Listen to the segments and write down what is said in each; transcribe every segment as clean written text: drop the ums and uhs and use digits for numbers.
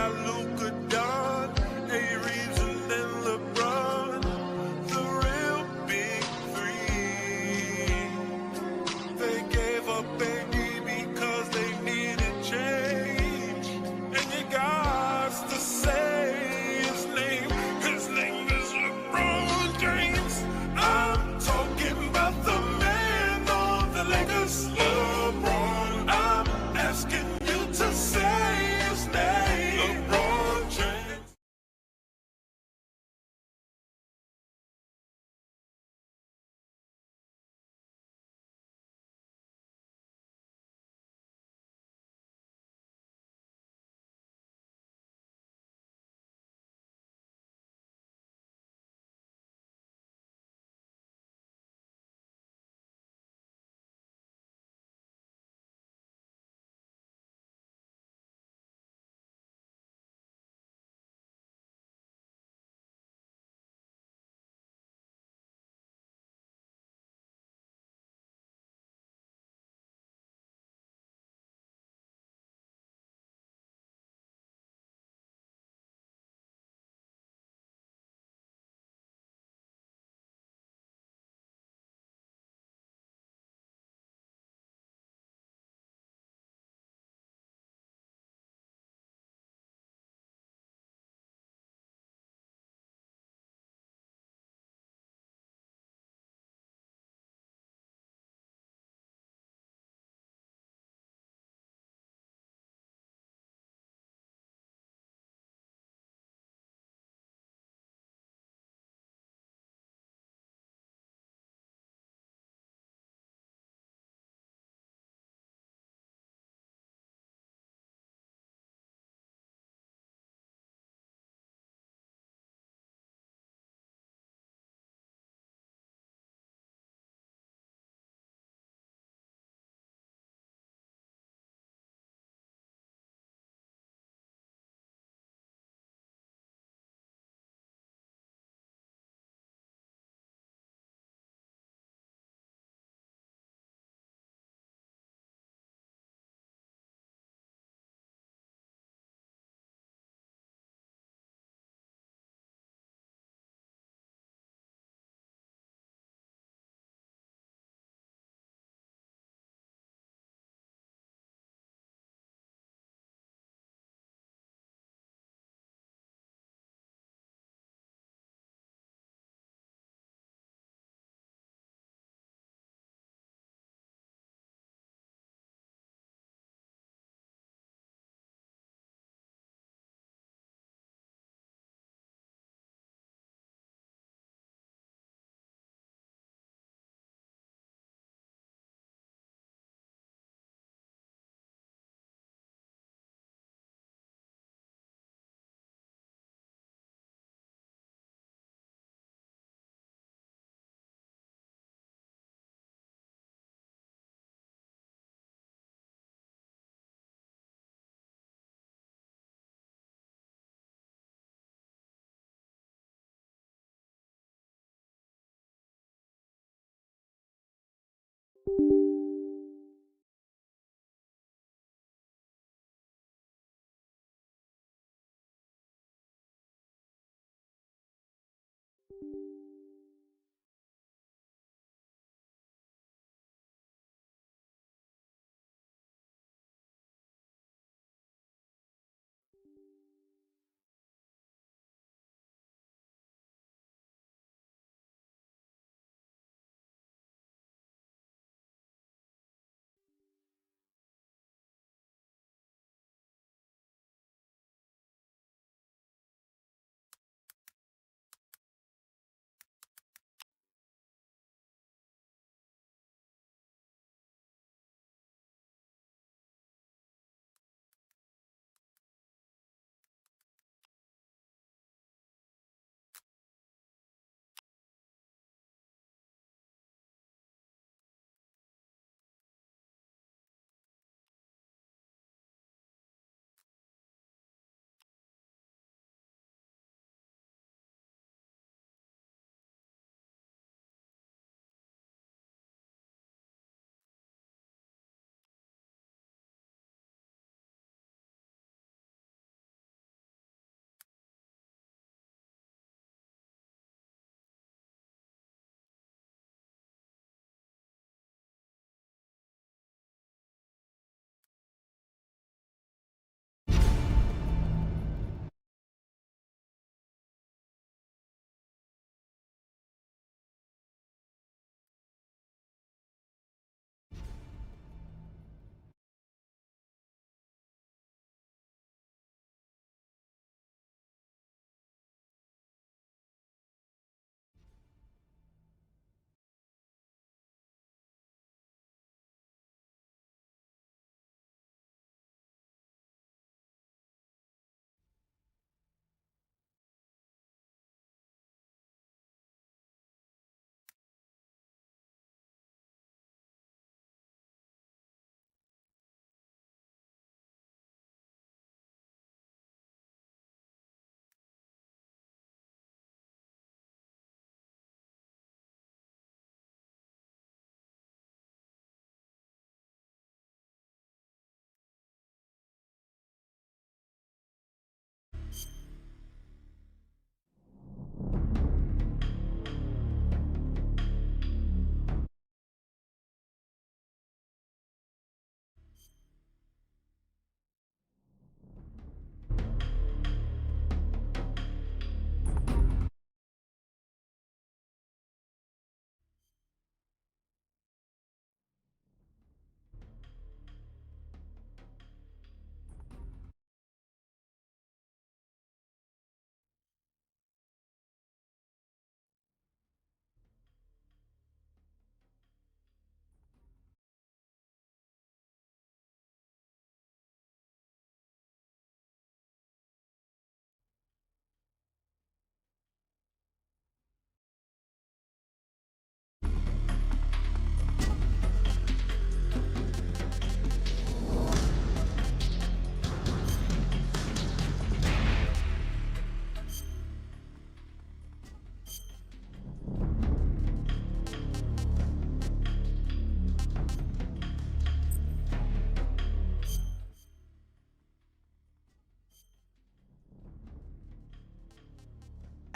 got Luka, Don, A. Reeves, and then LeBron, the real big three. They gave up AD because they needed change, and you got to say his name. His name is LeBron James. I'm talking about the man on the Lakers, LeBron. I'm asking you to say his name, LeBron James.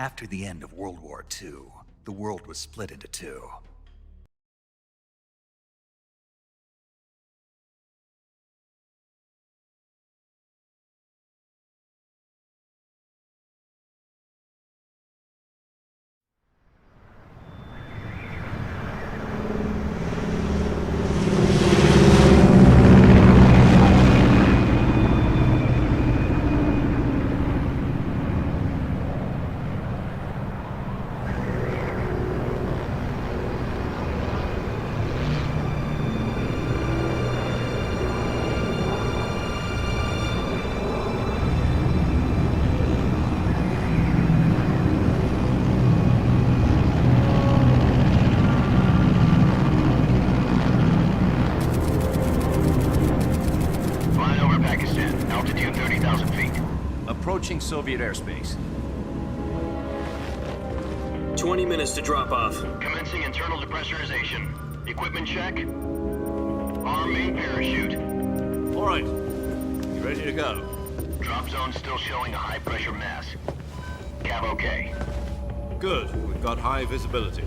After the end of World War II, the world was split into two. Approaching Soviet airspace. 20 minutes to drop off. Commencing internal depressurization. Equipment check. Arm main parachute. All right. You ready to go? Drop zone still showing a high pressure mass. Cav okay. Good. We've got high visibility.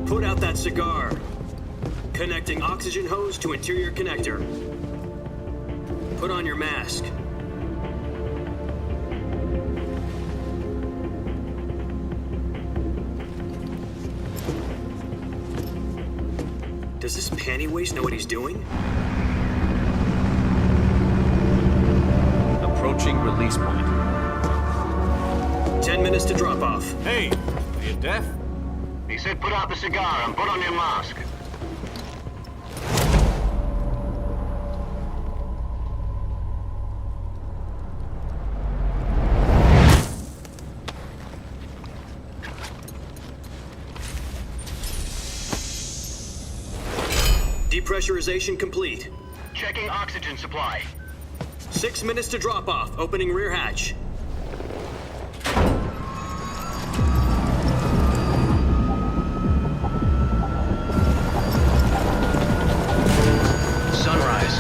Put out that cigar. Connecting oxygen hose to interior connector. Put on your mask. Does this panty waste know what he's doing? Approaching release point. 10 minutes to drop off. Hey, are you deaf? He said put out the cigar and put on your mask. Depressurization complete. Checking oxygen supply. 6 minutes to drop off. Opening rear hatch. Sunrise.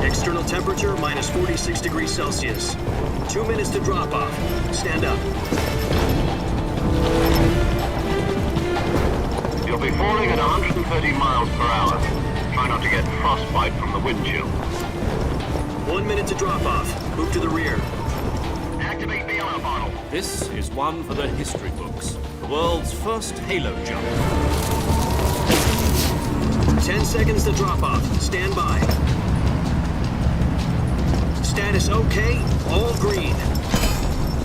External temperature minus 46 degrees Celsius. 2 minutes to drop off. Stand up. You'll be falling at 130 miles per hour. Try not to get frostbite from the wind chill. 1 minute to drop off. Move to the rear. Activate bailout bottle. This is one for the history books. The world's first halo jump. 10 seconds to drop off. Stand by. Status okay. All green.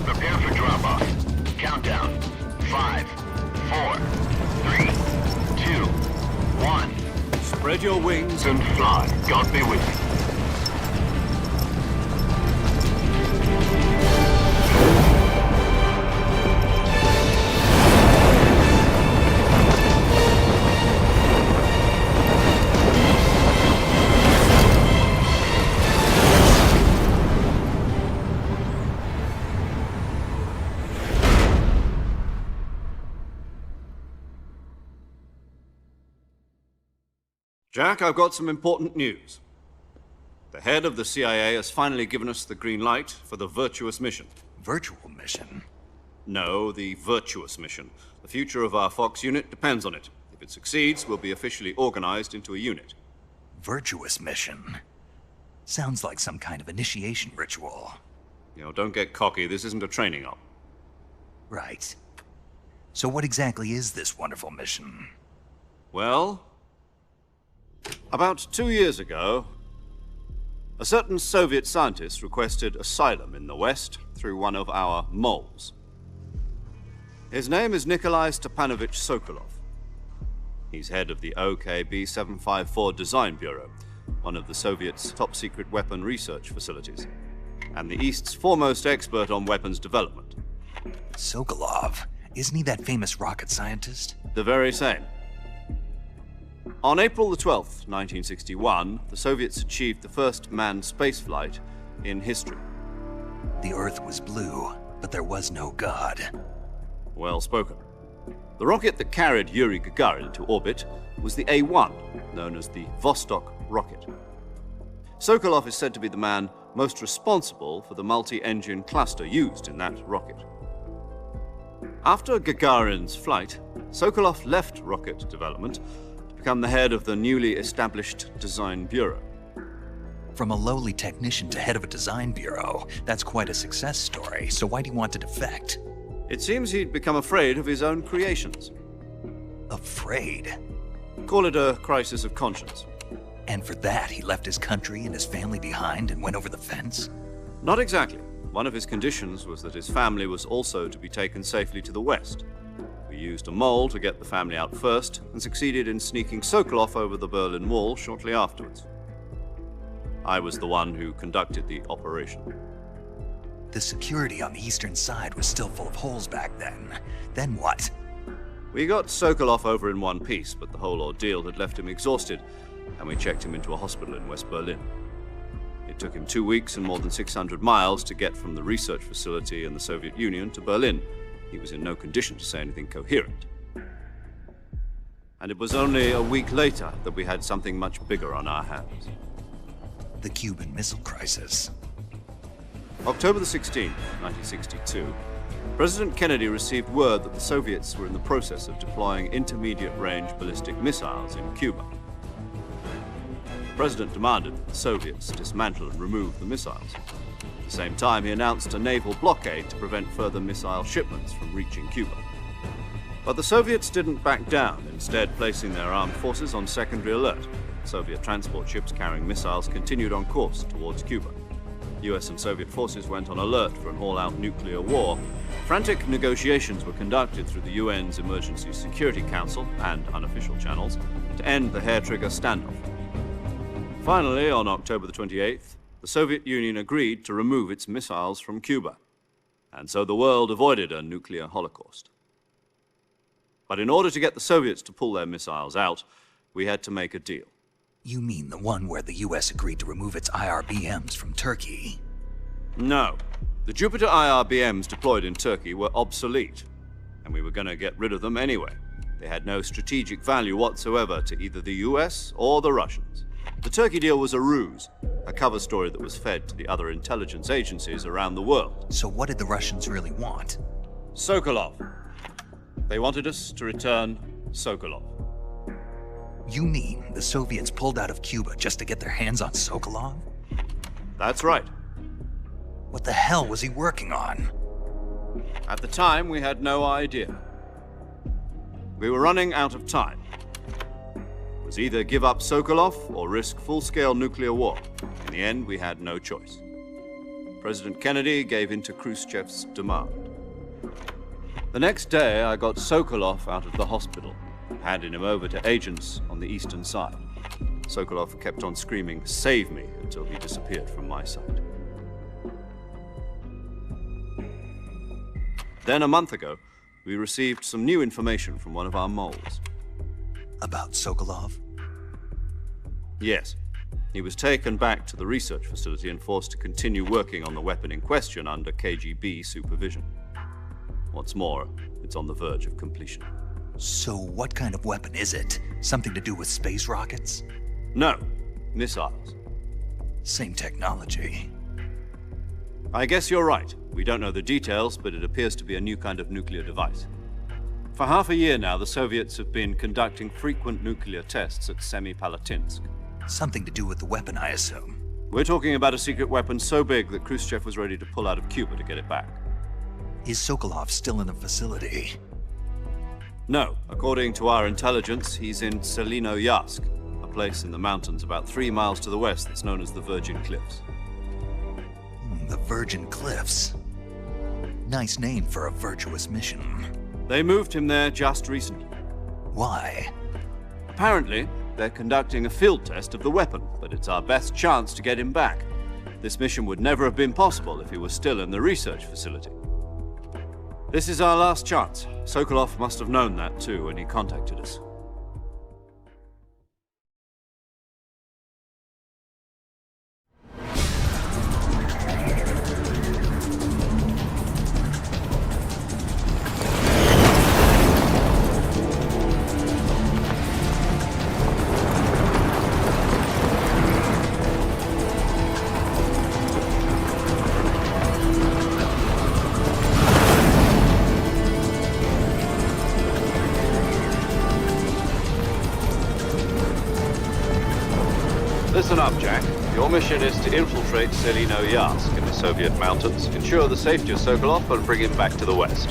Prepare for drop-off. Countdown. 5, 4, 3, 2, 1. Spread your wings And fly. God be with you. Jack, I've got some important news. The head of the CIA has finally given us the green light for the virtuous mission. Virtual mission? No, the virtuous mission. The future of our Fox unit depends on it. If it succeeds, we'll be officially organized into a unit. Virtuous mission? Sounds like some kind of initiation ritual. You know, don't get cocky. This isn't a training op. Right. So what exactly is this wonderful mission? Well, about 2 years ago, a certain Soviet scientist requested asylum in the West through one of our moles. His name is Nikolai Stepanovich Sokolov. He's head of the OKB 754 Design Bureau, one of the Soviets' top-secret weapon research facilities, and the East's foremost expert on weapons development. Sokolov? Isn't he that famous rocket scientist? The very same. On April the 12th, 1961, the Soviets achieved the first manned spaceflight in history. The Earth was blue, but there was no God. Well spoken. The rocket that carried Yuri Gagarin to orbit was the A-1, known as the Vostok rocket. Sokolov is said to be the man most responsible for the multi-engine cluster used in that rocket. After Gagarin's flight, Sokolov left rocket development to become the head of the newly established Design Bureau. From a lowly technician to head of a design bureau, that's quite a success story, so why do you want to defect? It seems he'd become afraid of his own creations. Afraid? Call it a crisis of conscience. And for that, he left his country and his family behind and went over the fence? Not exactly. One of his conditions was that his family was also to be taken safely to the west. We used a mole to get the family out first and succeeded in sneaking Sokolov over the Berlin Wall shortly afterwards. I was the one who conducted the operation. The security on the eastern side was still full of holes back then. Then what? We got Sokolov over in one piece, but the whole ordeal had left him exhausted, and we checked him into a hospital in West Berlin. It took him 2 weeks and more than 600 miles to get from the research facility in the Soviet Union to Berlin. He was in no condition to say anything coherent. And it was only a week later that we had something much bigger on our hands. The Cuban Missile Crisis. October the 16th, 1962, President Kennedy received word that the Soviets were in the process of deploying intermediate-range ballistic missiles in Cuba. The President demanded that the Soviets dismantle and remove the missiles. At the same time, he announced a naval blockade to prevent further missile shipments from reaching Cuba. But the Soviets didn't back down, instead placing their armed forces on secondary alert. Soviet transport ships carrying missiles continued on course towards Cuba. US and Soviet forces went on alert for an all-out nuclear war. Frantic negotiations were conducted through the UN's Emergency Security Council and unofficial channels to end the hair-trigger standoff. Finally, on October the 28th, the Soviet Union agreed to remove its missiles from Cuba, and so the world avoided a nuclear holocaust. But in order to get the Soviets to pull their missiles out, we had to make a deal. You mean the one where the US agreed to remove its IRBMs from Turkey? No. The Jupiter IRBMs deployed in Turkey were obsolete, and we were going to get rid of them anyway. They had no strategic value whatsoever to either the US or the Russians. The Turkey deal was a ruse, a cover story that was fed to the other intelligence agencies around the world. So what did the Russians really want? Sokolov. They wanted us to return Sokolov. You mean the Soviets pulled out of Cuba just to get their hands on Sokolov? That's right. What the hell was he working on? At the time, we had no idea. We were running out of time. It was either give up Sokolov or risk full-scale nuclear war. In the end, we had no choice. President Kennedy gave in to Khrushchev's demand. The next day, I got Sokolov out of the hospital, handing him over to agents on the eastern side. Sokolov kept on screaming, "Save me," until he disappeared from my sight. Then a month ago, we received some new information from one of our moles. About Sokolov? Yes. He was taken back to the research facility and forced to continue working on the weapon in question under KGB supervision. What's more, it's on the verge of completion. So what kind of weapon is it? Something to do with space rockets? No, missiles. Same technology. I guess you're right. We don't know the details, but it appears to be a new kind of nuclear device. For half a year now, the Soviets have been conducting frequent nuclear tests at Semipalatinsk. Something to do with the weapon, I assume. We're talking about a secret weapon so big that Khrushchev was ready to pull out of Cuba to get it back. Is Sokolov still in the facility? No. According to our intelligence, he's in Selino-Yarsk, a place in the mountains about 3 miles to the west that's known as the Virgin Cliffs. The Virgin Cliffs. Nice name for a virtuous mission. They moved him there just recently. Why? Apparently, they're conducting a field test of the weapon, but it's our best chance to get him back. This mission would never have been possible if he was still in the research facility. This is our last chance. Sokolov must have known that too when he contacted us. up, Jack. Your mission is to infiltrate Selino-Yarsk in the Soviet mountains, ensure the safety of Sokolov, and bring him back to the West.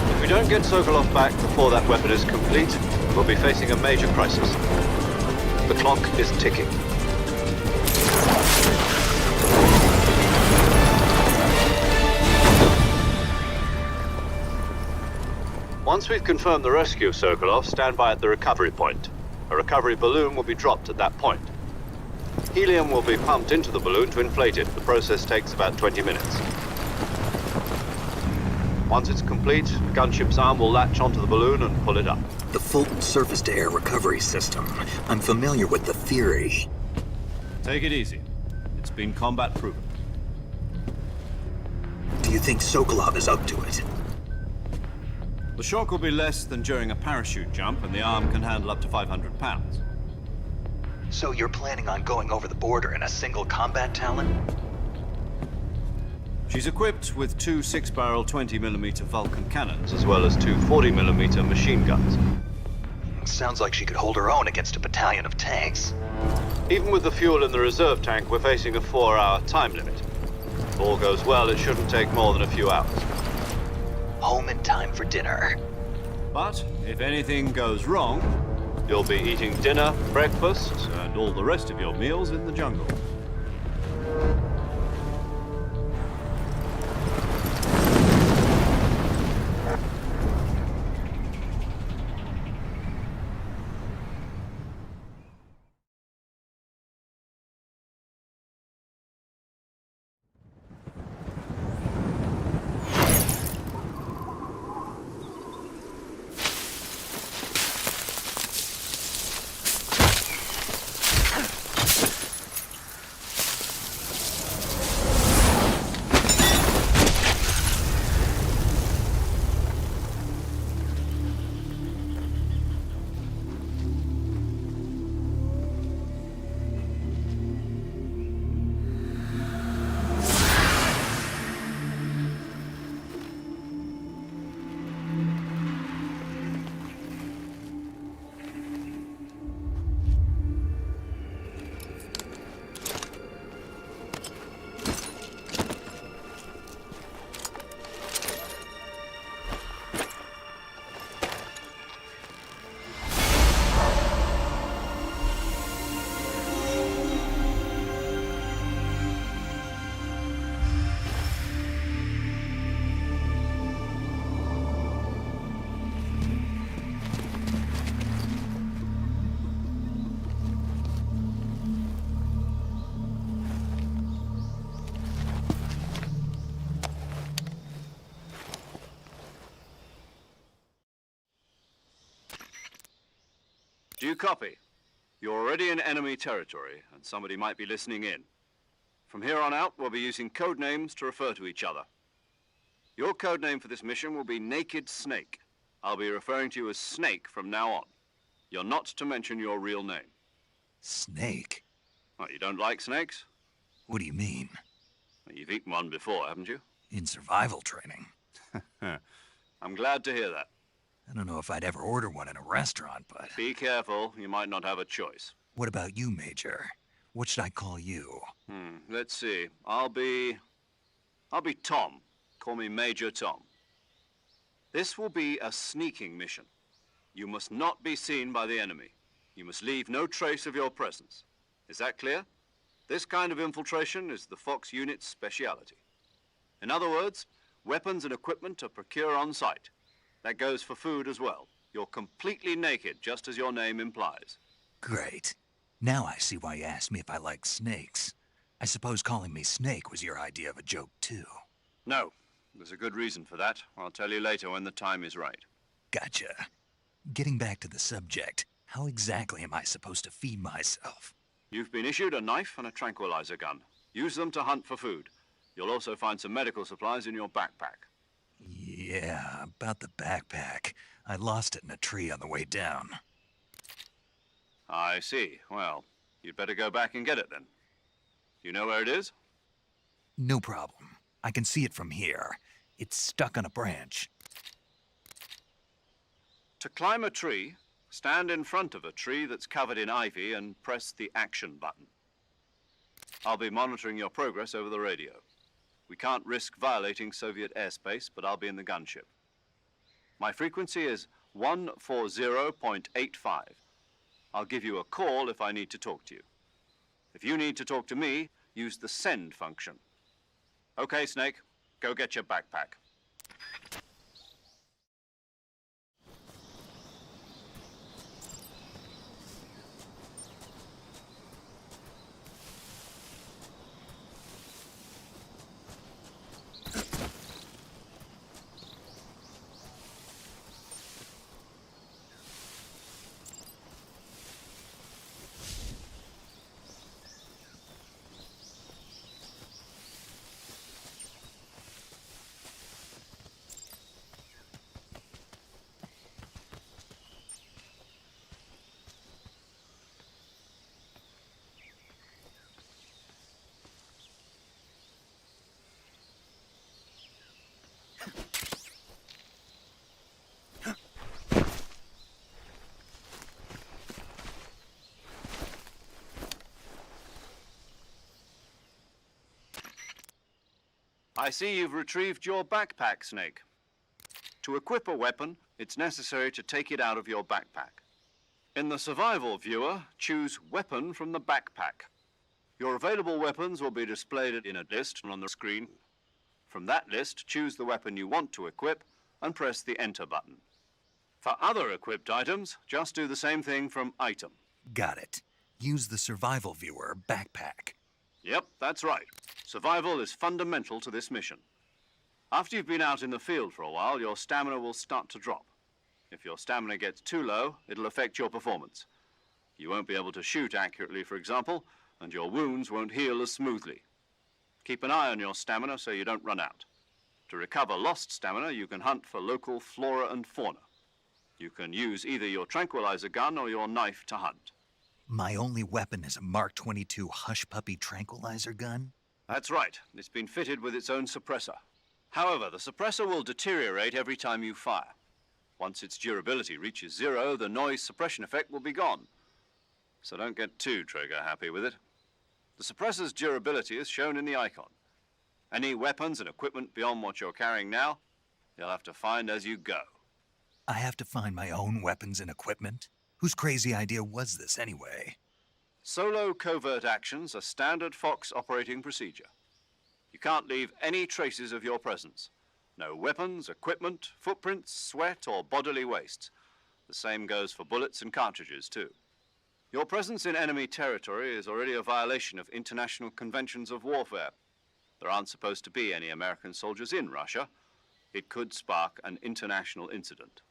If we don't get Sokolov back before that weapon is complete, we'll be facing a major crisis. The clock is ticking. Once we've confirmed the rescue of Sokolov, stand by at the recovery point. A recovery balloon will be dropped at that point. Helium will be pumped into the balloon to inflate it. The process takes about 20 minutes. Once it's complete, the gunship's arm will latch onto the balloon and pull it up. The Fulton surface-to-air recovery system. I'm familiar with the theory. Take it easy. It's been combat-proven. Do you think Sokolov is up to it? The shock will be less than during a parachute jump, and the arm can handle up to 500 pounds. So you're planning on going over the border in a single combat Talon? She's equipped with two 6-barrel 20mm Vulcan cannons, as well as two 40mm machine guns. Sounds like she could hold her own against a battalion of tanks. Even with the fuel in the reserve tank, we're facing a 4-hour time limit. If all goes well, it shouldn't take more than a few hours. Home in time for dinner. But if anything goes wrong, you'll be eating dinner, breakfast, and all the rest of your meals in the jungle. Do you copy? You're already in enemy territory, and somebody might be listening in. From here on out, we'll be using code names to refer to each other. Your code name for this mission will be Naked Snake. I'll be referring to you as Snake from now on. You're not to mention your real name. Snake? What, you don't like snakes? What do you mean? Well, you've eaten one before, haven't you? In survival training. I'm glad to hear that. I don't know if I'd ever order one in a restaurant, but... Be careful, you might not have a choice. What about you, Major? What should I call you? Let's see. I'll be Tom. Call me Major Tom. This will be a sneaking mission. You must not be seen by the enemy. You must leave no trace of your presence. Is that clear? This kind of infiltration is the Fox unit's speciality. In other words, weapons and equipment are procured on site. That goes for food as well. You're completely naked, just as your name implies. Great. Now I see why you asked me if I like snakes. I suppose calling me Snake was your idea of a joke, too. No. There's a good reason for that. I'll tell you later when the time is right. Gotcha. Getting back to the subject, how exactly am I supposed to feed myself? You've been issued a knife and a tranquilizer gun. Use them to hunt for food. You'll also find some medical supplies in your backpack. Yeah, about the backpack. I lost it in a tree on the way down. I see. Well, you'd better go back and get it then. You know where it is? No problem. I can see it from here. It's stuck on a branch. To climb a tree, stand in front of a tree that's covered in ivy and press the action button. I'll be monitoring your progress over the radio. We can't risk violating Soviet airspace, but I'll be in the gunship. My frequency is 140.85. I'll give you a call if I need to talk to you. If you need to talk to me, use the send function. Okay, Snake, go get your backpack. I see you've retrieved your backpack, Snake. To equip a weapon, it's necessary to take it out of your backpack. In the survival viewer, choose Weapon from the backpack. Your available weapons will be displayed in a list on the screen. From that list, choose the weapon you want to equip and press the Enter button. For other equipped items, just do the same thing from Item. Got it. Use the survival viewer backpack. Yep, that's right. Survival is fundamental to this mission. After you've been out in the field for a while, your stamina will start to drop. If your stamina gets too low, it'll affect your performance. You won't be able to shoot accurately, for example, and your wounds won't heal as smoothly. Keep an eye on your stamina so you don't run out. To recover lost stamina, you can hunt for local flora and fauna. You can use either your tranquilizer gun or your knife to hunt. My only weapon is a Mark 22 Hush Puppy tranquilizer gun? That's right. It's been fitted with its own suppressor. However, the suppressor will deteriorate every time you fire. Once its durability reaches 0, the noise suppression effect will be gone. So don't get too trigger happy with it. The suppressor's durability is shown in the icon. Any weapons and equipment beyond what you're carrying now, you'll have to find as you go. I have to find my own weapons and equipment? Whose crazy idea was this anyway? Solo covert actions are standard Fox operating procedure. You can't leave any traces of your presence. No weapons, equipment, footprints, sweat, or bodily waste. The same goes for bullets and cartridges, too. Your presence in enemy territory is already a violation of international conventions of warfare. There aren't supposed to be any American soldiers in Russia. It could spark an international incident.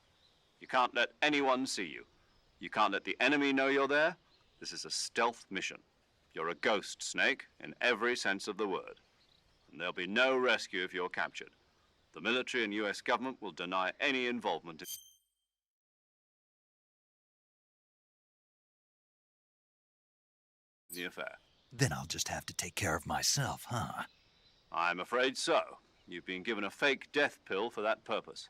You can't let anyone see you. You can't let the enemy know you're there. This is a stealth mission. You're a ghost, Snake, in every sense of the word. And there'll be no rescue if you're captured. The military and US government will deny any involvement in the affair. Then I'll just have to take care of myself, huh? I'm afraid so. You've been given a fake death pill for that purpose.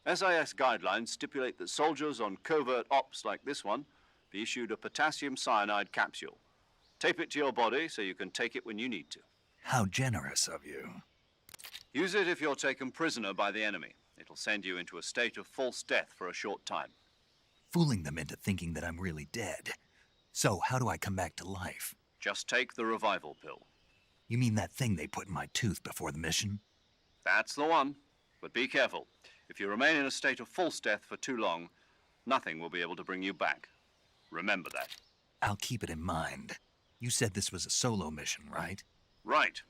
SIS guidelines stipulate that soldiers on covert ops like this one be issued a potassium cyanide capsule. Tape it to your body so you can take it when you need to. How generous of you. Use it if you're taken prisoner by the enemy. It'll send you into a state of false death for a short time. Fooling them into thinking that I'm really dead. So how do I come back to life? Just take the revival pill. You mean that thing they put in my tooth before the mission? That's the one. But be careful. If you remain in a state of false death for too long, nothing will be able to bring you back. Remember that. I'll keep it in mind. You said this was a solo mission, right? Right.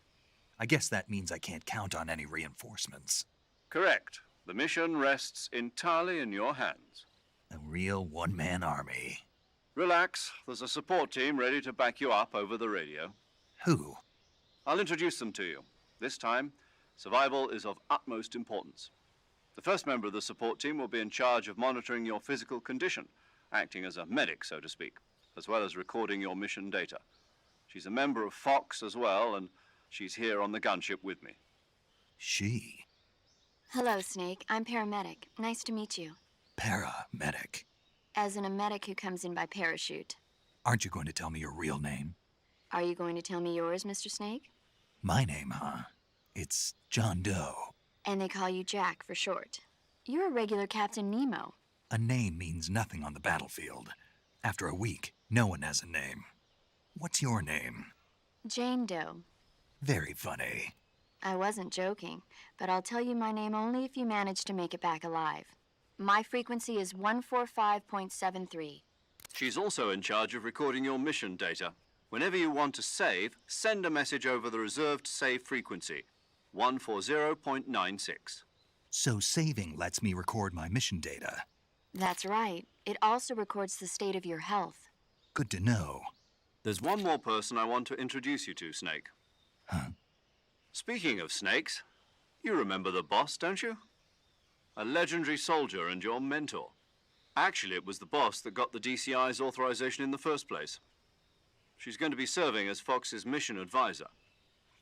I guess that means I can't count on any reinforcements. Correct. The mission rests entirely in your hands. A real one-man army. Relax. There's a support team ready to back you up over the radio. Who? I'll introduce them to you. This time, survival is of utmost importance. The first member of the support team will be in charge of monitoring your physical condition, acting as a medic, so to speak, as well as recording your mission data. She's a member of Fox as well, and she's here on the gunship with me. She? Hello, Snake. I'm paramedic. Nice to meet you. paramedic. As in a medic who comes in by parachute. Aren't you going to tell me your real name? Are you going to tell me yours, Mr. Snake? My name, huh? It's John Doe. And they call you Jack for short. You're a regular Captain Nemo. A name means nothing on the battlefield. After a week, no one has a name. What's your name? Jane Doe. Very funny. I wasn't joking, but I'll tell you my name only if you manage to make it back alive. My frequency is 145.73. She's also in charge of recording your mission data. Whenever you want to save, send a message over the reserved save frequency, 140.96. So saving lets me record my mission data. That's right. It also records the state of your health. Good to know. There's one more person I want to introduce you to, Snake. Huh? Speaking of snakes, you remember the boss, don't you? A legendary soldier and your mentor. Actually, it was the boss that got the DCI's authorization in the first place. She's going to be serving as Fox's mission advisor.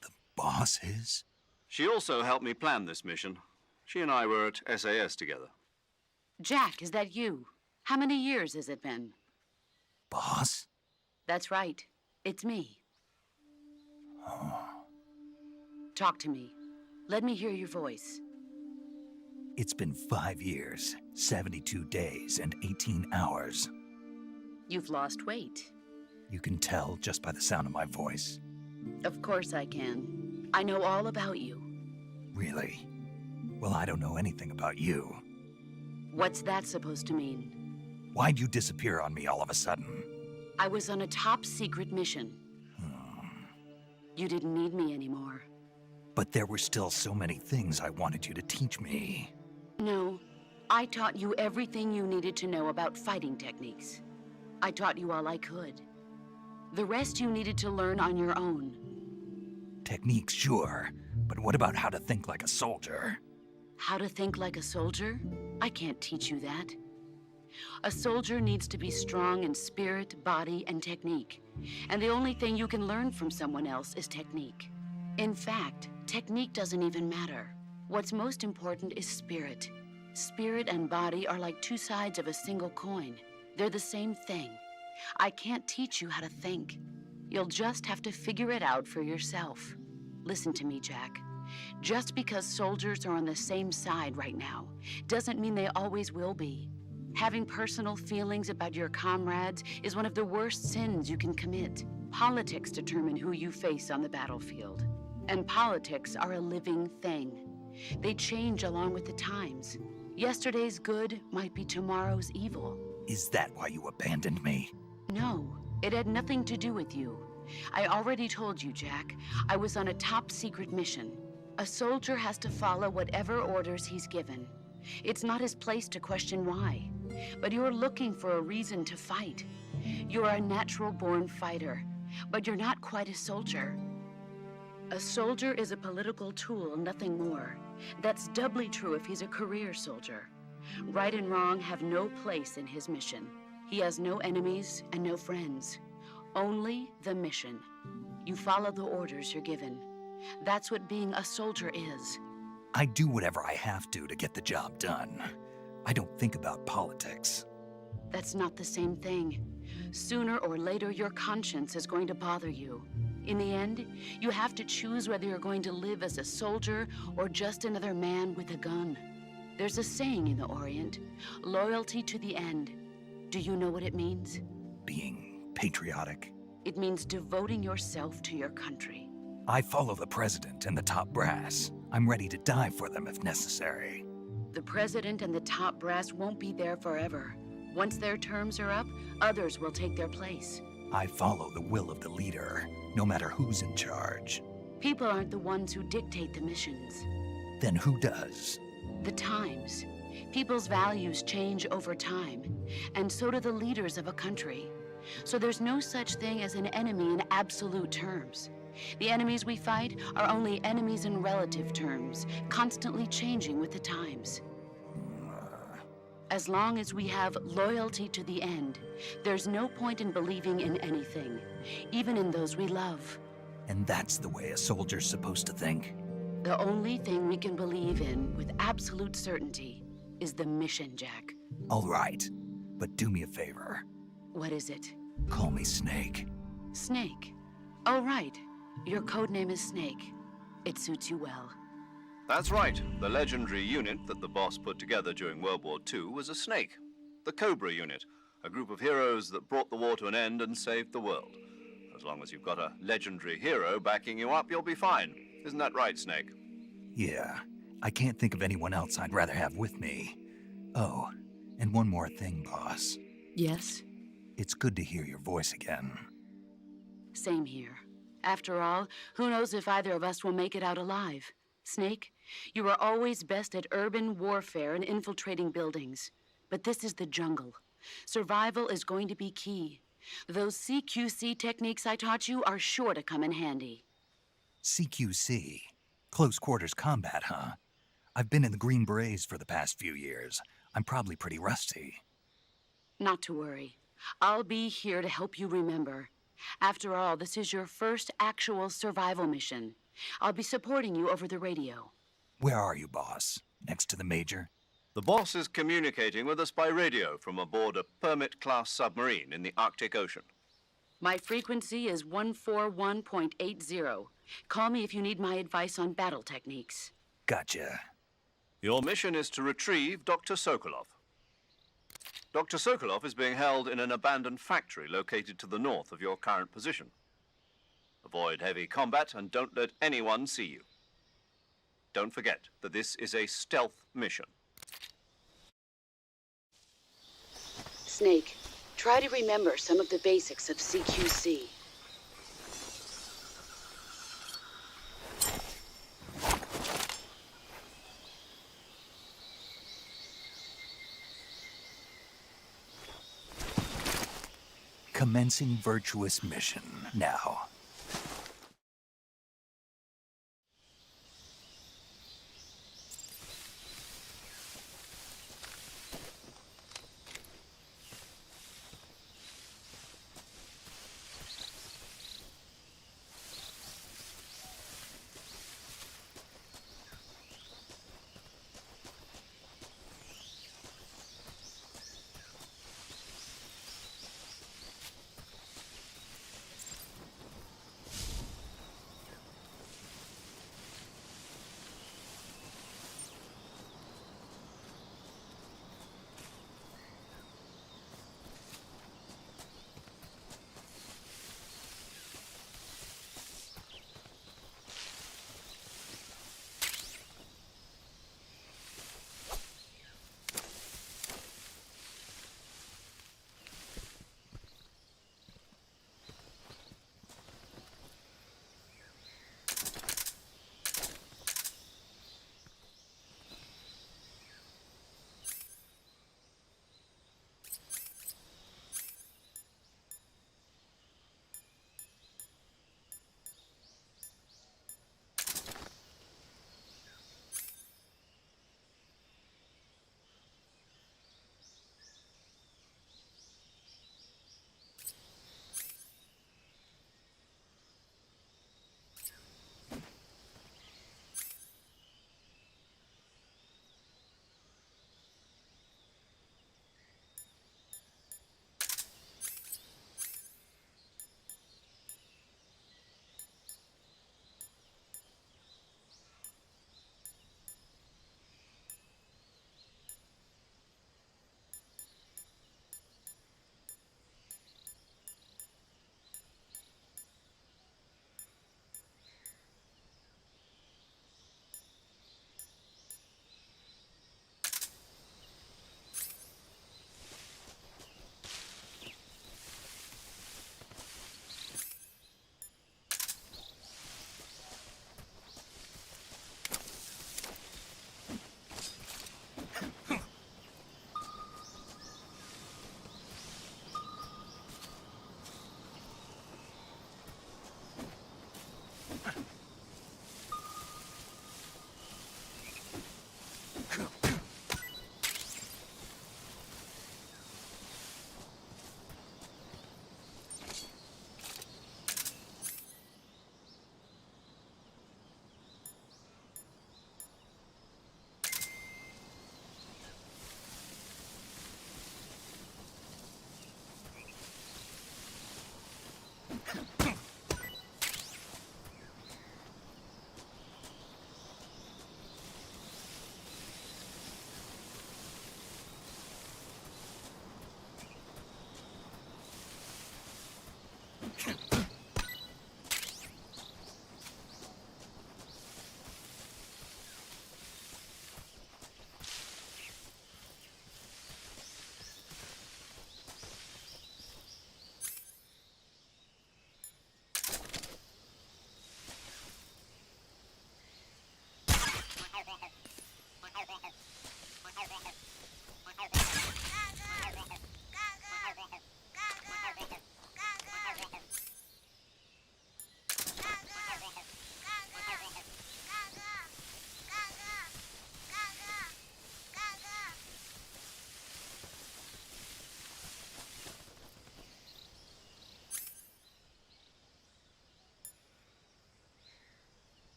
The boss is? She also helped me plan this mission. She and I were at SAS together. Jack, is that you? How many years has it been? Boss? That's right. It's me. Oh. Talk to me. Let me hear your voice. It's been 5 years, 72 days, and 18 hours. You've lost weight. You can tell just by the sound of my voice. Of course I can. I know all about you. Really? Well, I don't know anything about you. What's that supposed to mean? Why'd you disappear on me all of a sudden? I was on a top-secret mission. You didn't need me anymore. But there were still so many things I wanted you to teach me. No, I taught you everything you needed to know about fighting techniques. I taught you all I could. The rest you needed to learn on your own. Techniques, sure. But what about how to think like a soldier? How to think like a soldier? I can't teach you that. A soldier needs to be strong in spirit, body, and technique. And the only thing you can learn from someone else is technique. In fact, technique doesn't even matter. What's most important is spirit. Spirit and body are like two sides of a single coin. They're the same thing. I can't teach you how to think. You'll just have to figure it out for yourself. Listen to me, Jack. Just because soldiers are on the same side right now doesn't mean they always will be. Having personal feelings about your comrades is one of the worst sins you can commit. Politics determine who you face on the battlefield. And politics are a living thing. They change along with the times. Yesterday's good might be tomorrow's evil. Is that why you abandoned me? No, it had nothing to do with you. I already told you, Jack. I was on a top-secret mission. A soldier has to follow whatever orders he's given. It's not his place to question why. But you're looking for a reason to fight. You're a natural-born fighter, but you're not quite a soldier. A soldier is a political tool, nothing more. That's doubly true if he's a career soldier. Right and wrong have no place in his mission. He has no enemies and no friends. Only the mission. You follow the orders you're given. That's what being a soldier is. I do whatever I have to get the job done. I don't think about politics. That's not the same thing. Sooner or later, your conscience is going to bother you. In the end, you have to choose whether you're going to live as a soldier or just another man with a gun. There's a saying in the Orient, loyalty to the end. Do you know what it means? Being patriotic. It means devoting yourself to your country. I follow the president and the top brass. I'm ready to die for them if necessary. The president and the top brass won't be there forever. Once their terms are up, others will take their place. I follow the will of the leader, no matter who's in charge. People aren't the ones who dictate the missions. Then who does? The times. People's values change over time, and so do the leaders of a country. So there's no such thing as an enemy in absolute terms. The enemies we fight are only enemies in relative terms, constantly changing with the times. As long as we have loyalty to the end, there's no point in believing in anything, even in those we love. And that's the way a soldier's supposed to think? The only thing we can believe in with absolute certainty is the mission, Jack. All right, but do me a favor. What is it? Call me Snake. Snake. Oh, right. Your code name is Snake. It suits you well. That's right. The legendary unit that the boss put together during World War II was a snake. The Cobra unit, a group of heroes that brought the war to an end and saved the world. As long as you've got a legendary hero backing you up, you'll be fine. Isn't that right, Snake? Yeah, I can't think of anyone else I'd rather have with me. Oh, and one more thing, boss. Yes? It's good to hear your voice again. Same here. After all, who knows if either of us will make it out alive? Snake, you are always best at urban warfare and infiltrating buildings. But this is the jungle. Survival is going to be key. Those CQC techniques I taught you are sure to come in handy. CQC? Close quarters combat, huh? I've been in the Green Berets for the past few years. I'm probably pretty rusty. Not to worry. I'll be here to help you remember. After all, this is your first actual survival mission. I'll be supporting you over the radio. Where are you, boss? Next to the Major? The boss is communicating with us by radio from aboard a Permit-class submarine in the Arctic Ocean. My frequency is 141.80. Call me if you need my advice on battle techniques. Gotcha. Your mission is to retrieve Dr. Sokolov. Dr. Sokolov is being held in an abandoned factory located to the north of your current position. Avoid heavy combat and don't let anyone see you. Don't forget that this is a stealth mission. Snake, try to remember some of the basics of CQC. Commencing virtuous mission now.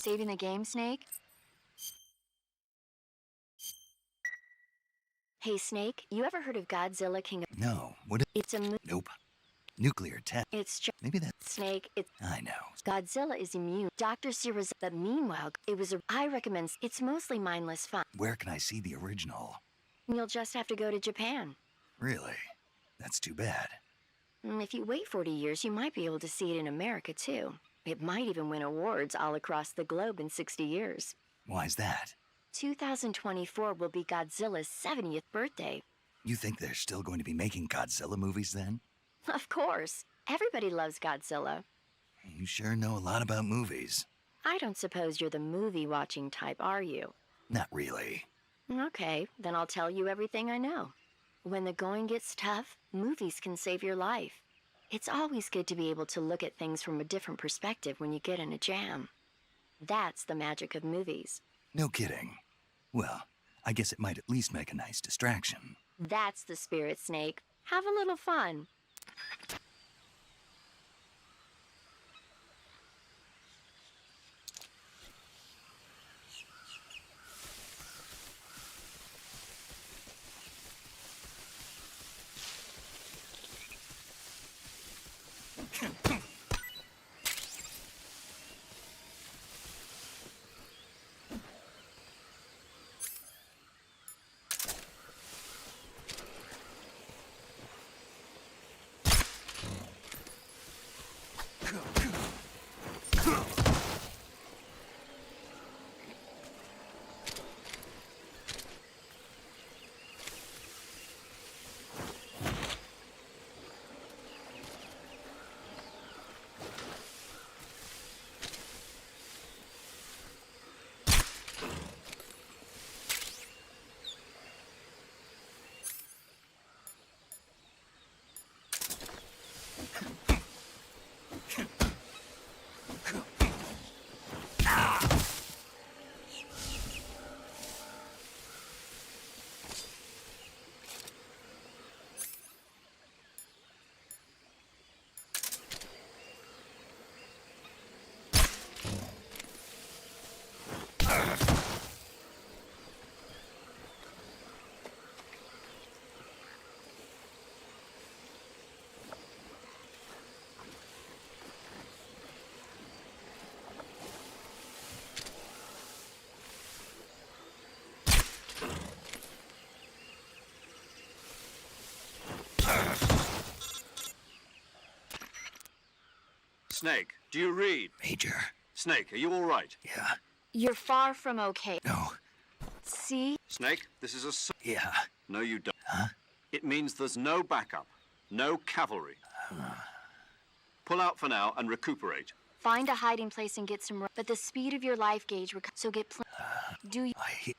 Saving the game, Snake? Hey, Snake, you ever heard of Godzilla King of... No, what? It's a Nope. Nuclear test. It's just... Maybe that. Snake, it's... I know. Godzilla is immune. Dr. Sirius... But meanwhile, it was a... I recommend... It's mostly mindless fun. Where can I see the original? You'll just have to go to Japan. Really? That's too bad. If you wait 40 years, you might be able to see it in America, too. It might even win awards all across the globe in 60 years. Why's that? 2024 will be Godzilla's 70th birthday. You think they're still going to be making Godzilla movies then? Of course. Everybody loves Godzilla. You sure know a lot about movies. I don't suppose you're the movie-watching type, are you? Not really. Okay, then I'll tell you everything I know. When the going gets tough, movies can save your life. It's always good to be able to look at things from a different perspective when you get in a jam. That's the magic of movies. No kidding. Well, I guess it might at least make a nice distraction. That's the spirit, Snake. Have a little fun. Snake, do you read? Major. Snake, are you all right? Yeah. You're far from okay. No. See? Snake, this is a... Yeah. No, you don't. Huh? It means there's no backup, no cavalry. Pull out for now and recuperate. Find a hiding place and get some... But the speed of your life gauge... So get... Do you... I...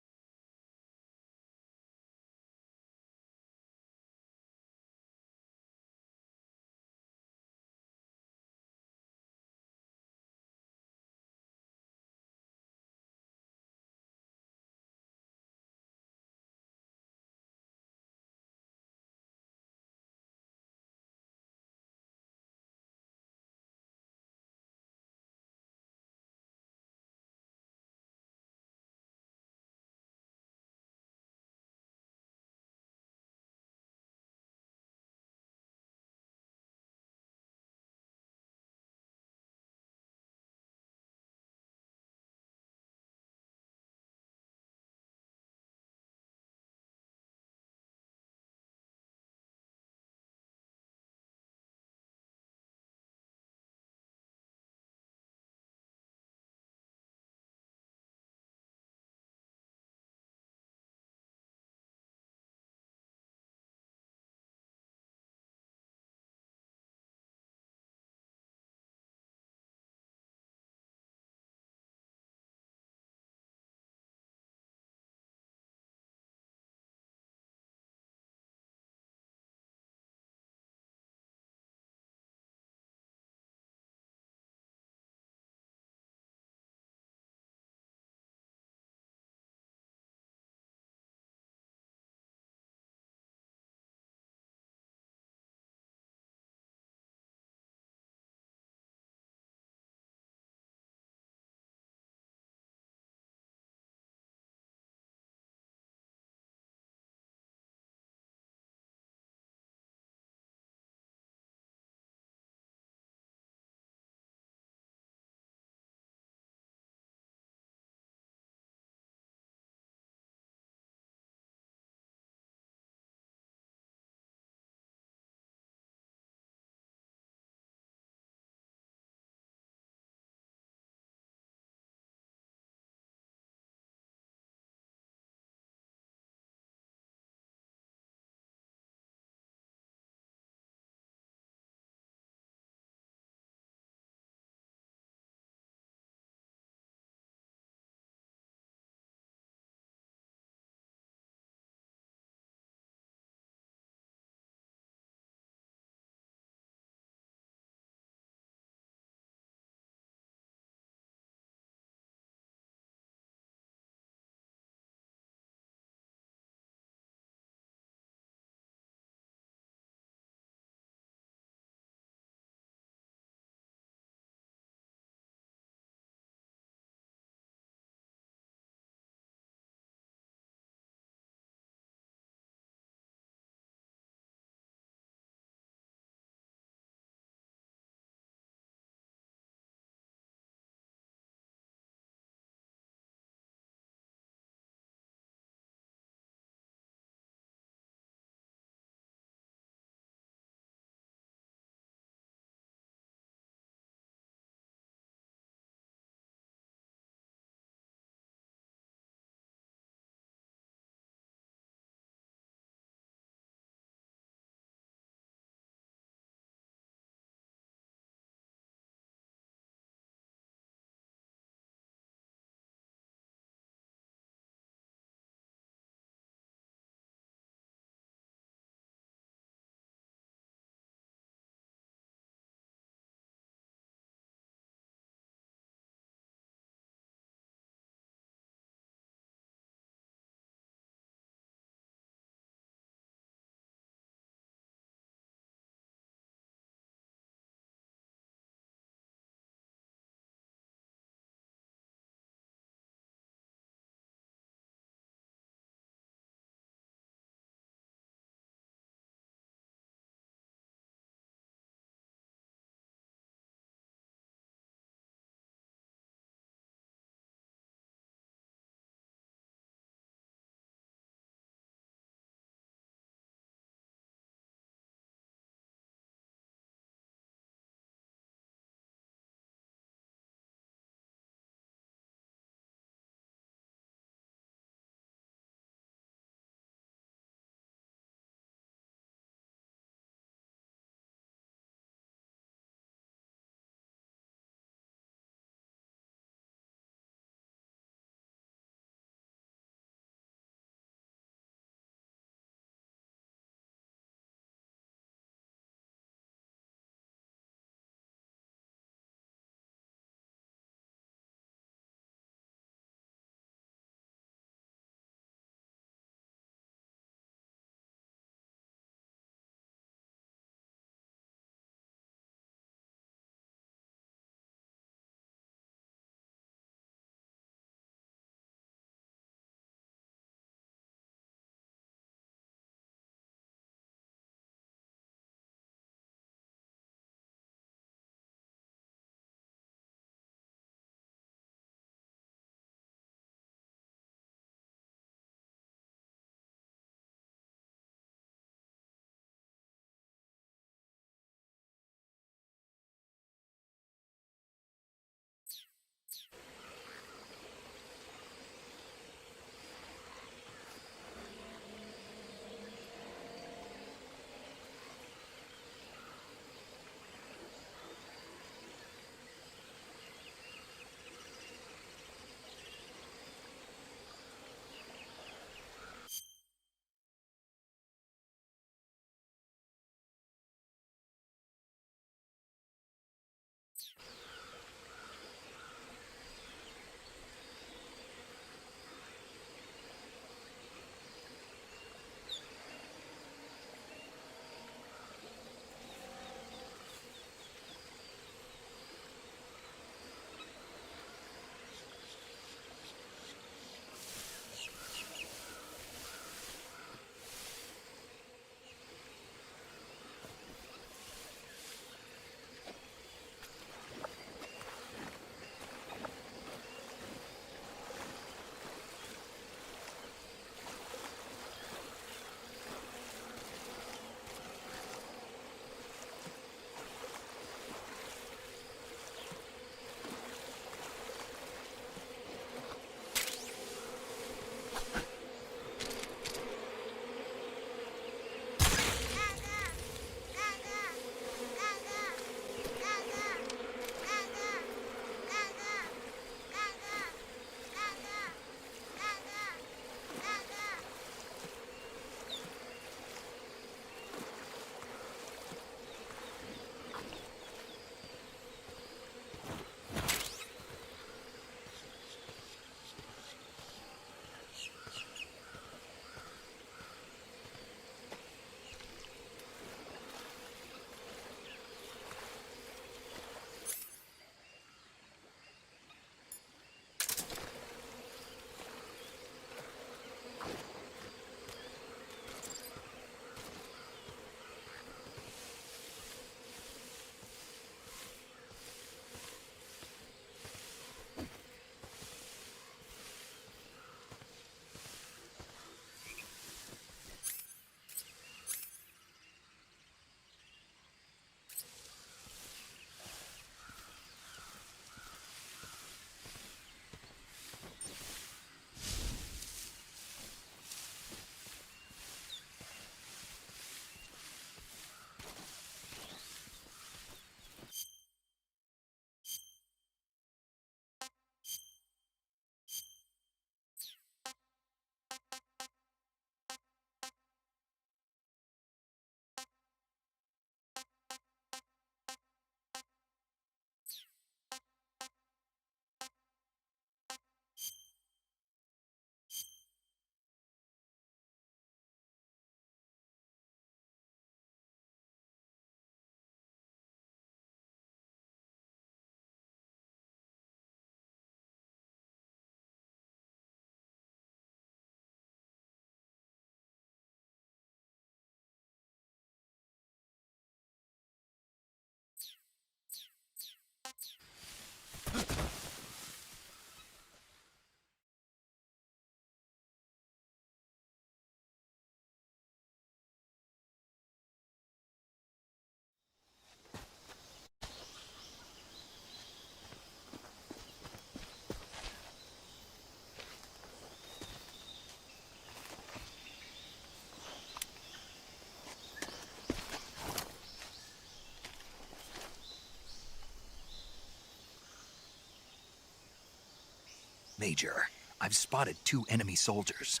Major, I've spotted 2 enemy soldiers.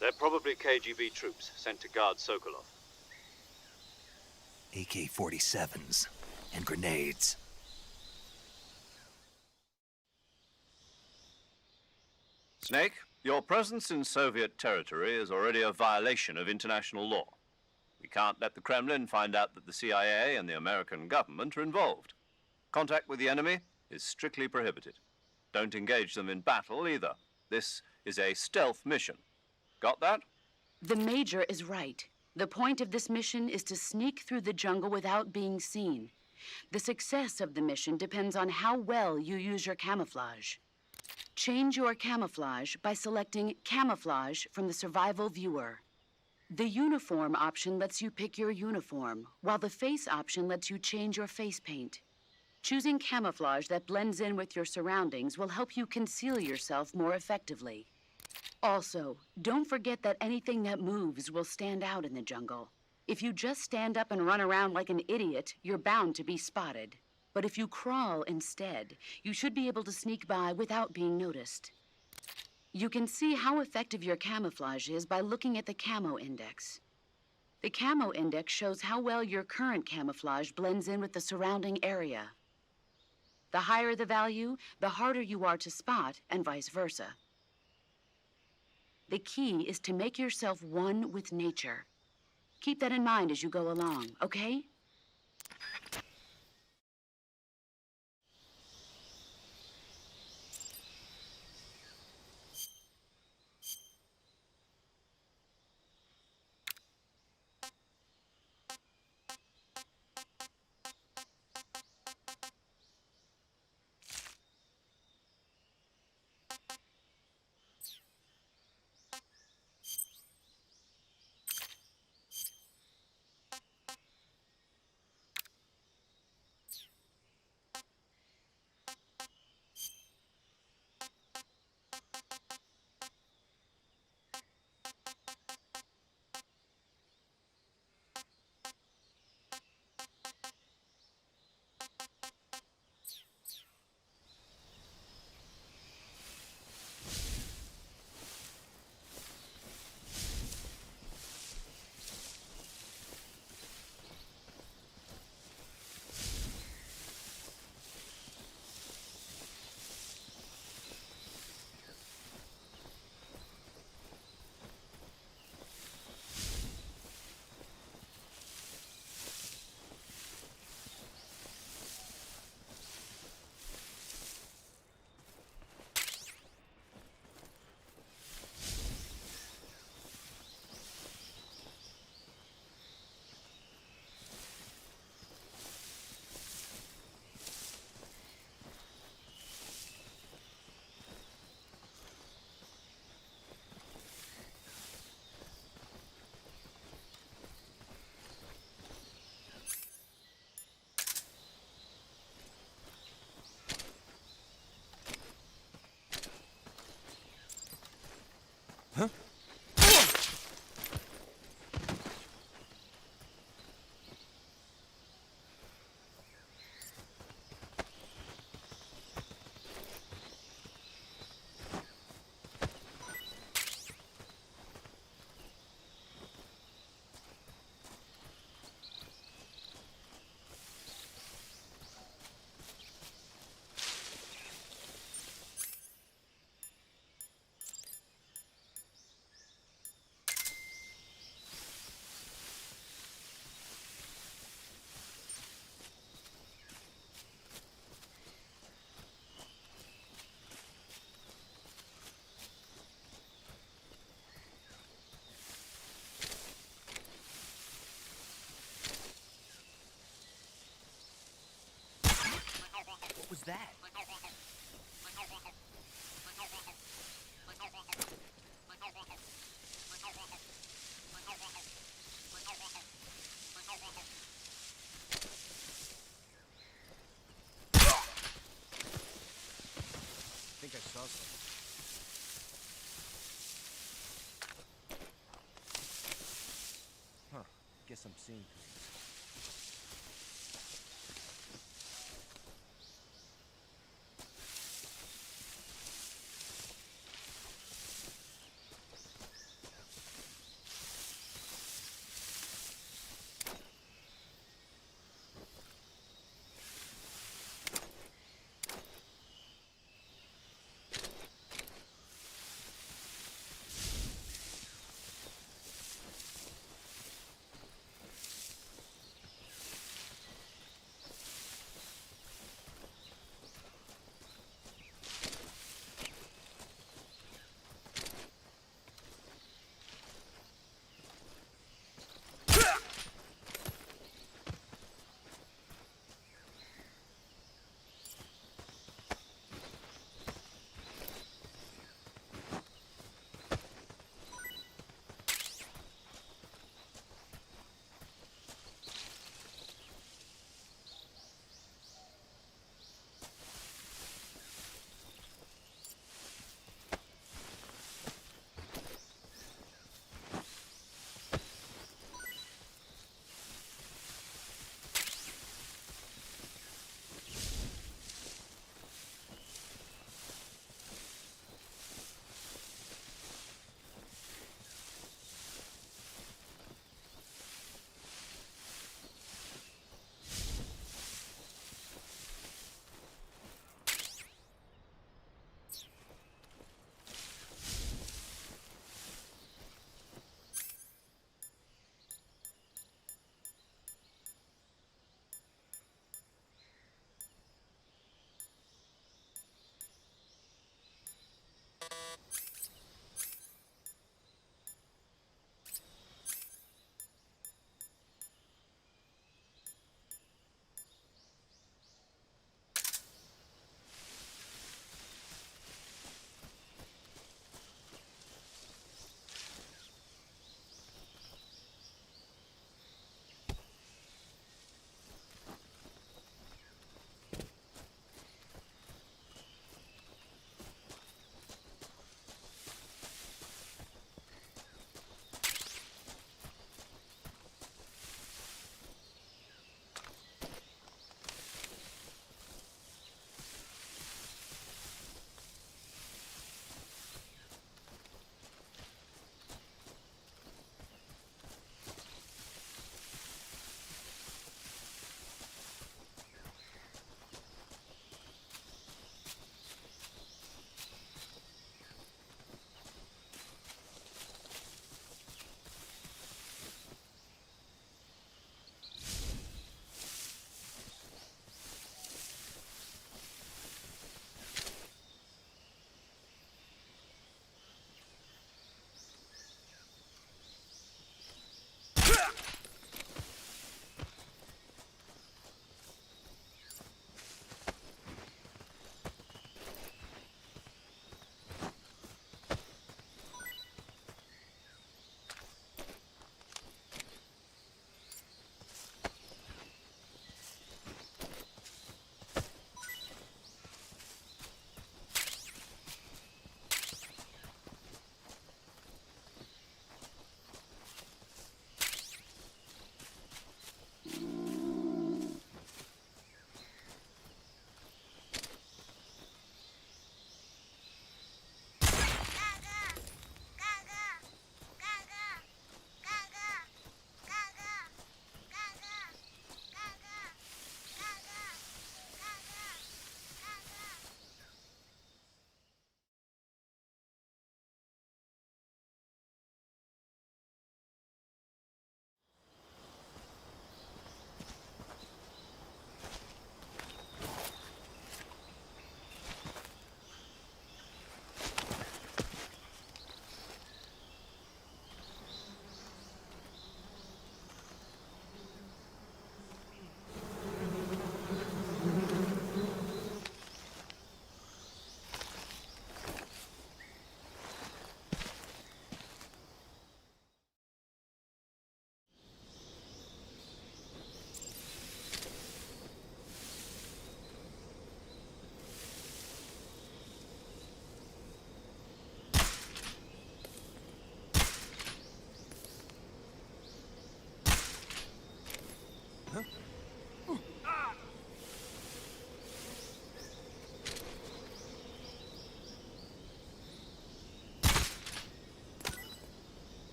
They're probably KGB troops sent to guard Sokolov. AK-47s and grenades. Snake, your presence in Soviet territory is already a violation of international law. We can't let the Kremlin find out that the CIA and the American government are involved. Contact with the enemy is strictly prohibited. Don't engage them in battle either. This is a stealth mission. Got that? The Major is right. The point of this mission is to sneak through the jungle without being seen. The success of the mission depends on how well you use your camouflage. Change your camouflage by selecting Camouflage from the Survival Viewer. The Uniform option lets you pick your uniform, while the Face option lets you change your face paint. Choosing camouflage that blends in with your surroundings will help you conceal yourself more effectively. Also, don't forget that anything that moves will stand out in the jungle. If you just stand up and run around like an idiot, you're bound to be spotted. But if you crawl instead, you should be able to sneak by without being noticed. You can see how effective your camouflage is by looking at the Camo Index. The Camo Index shows how well your current camouflage blends in with the surrounding area. The higher the value, the harder you are to spot, and vice versa. The key is to make yourself one with nature. Keep that in mind as you go along, okay? What was that? I think I saw something. Huh. Guess I'm seeing things.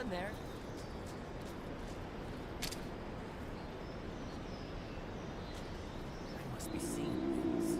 in there. I must be seeing things.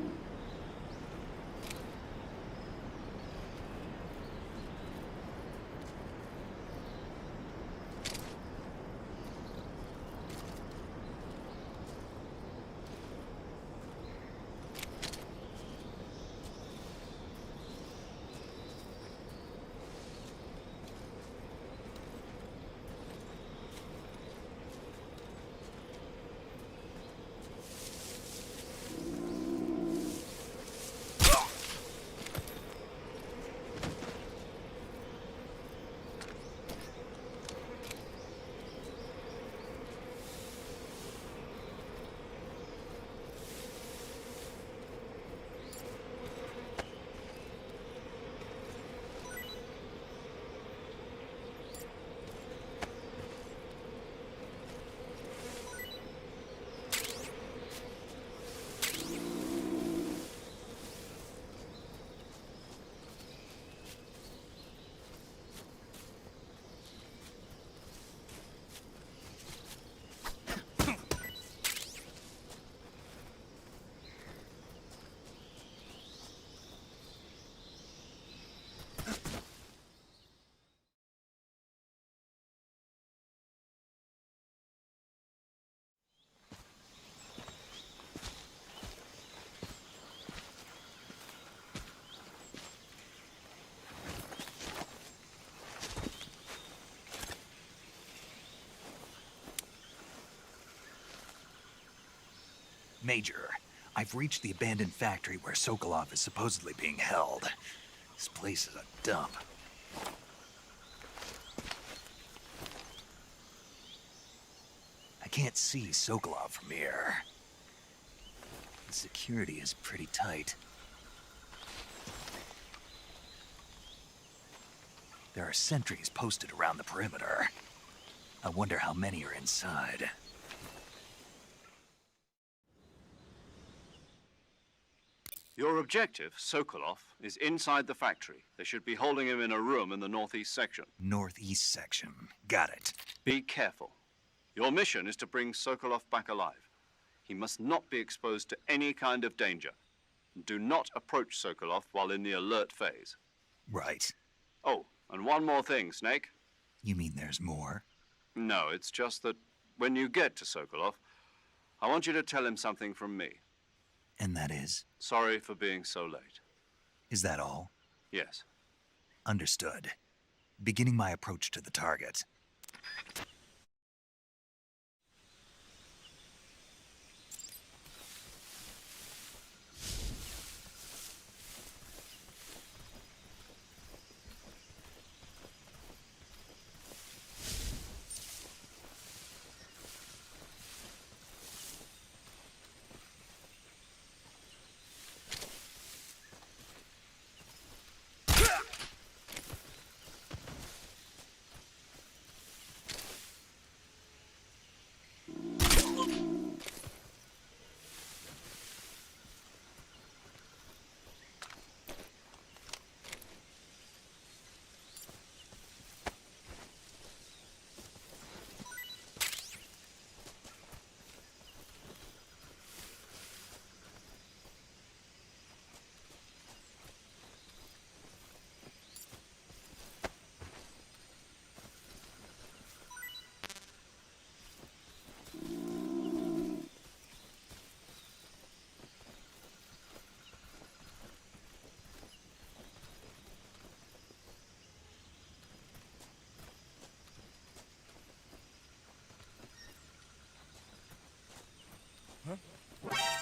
Major, I've reached the abandoned factory where Sokolov is supposedly being held. This place is a dump. I can't see Sokolov from here. The security is pretty tight. There are sentries posted around the perimeter. I wonder how many are inside. Your objective, Sokolov, is inside the factory. They should be holding him in a room in the northeast section. Northeast section. Got it. Be careful. Your mission is to bring Sokolov back alive. He must not be exposed to any kind of danger. Do not approach Sokolov while in the alert phase. Right. Oh, and one more thing, Snake. You mean there's more? No, it's just that when you get to Sokolov, I want you to tell him something from me. And that is? Sorry for being so late. Is that all? Yes. Understood. Beginning my approach to the target.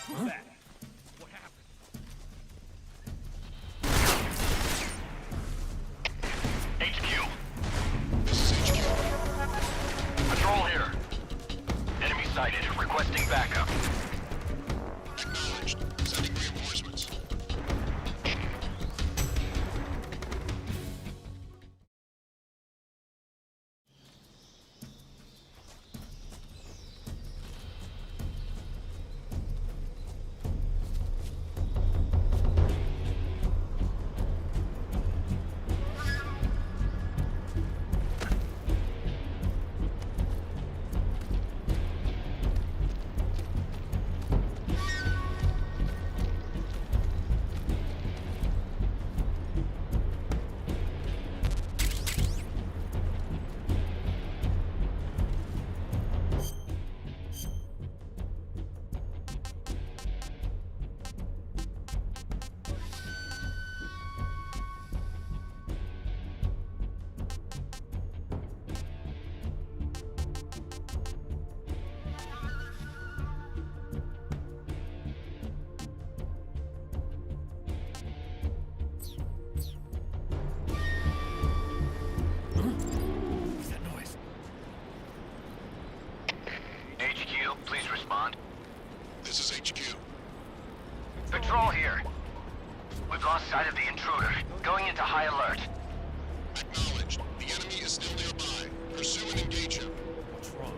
Who's that? What happened? HQ. This is HQ. Patrol here. Enemy sighted. Requesting backup. Acknowledged. Sending reinforcements. please respond. This is HQ. Patrol here. We've lost sight of the intruder. Going into high alert. Acknowledged. The enemy is still nearby. Pursue and engage him. What's wrong?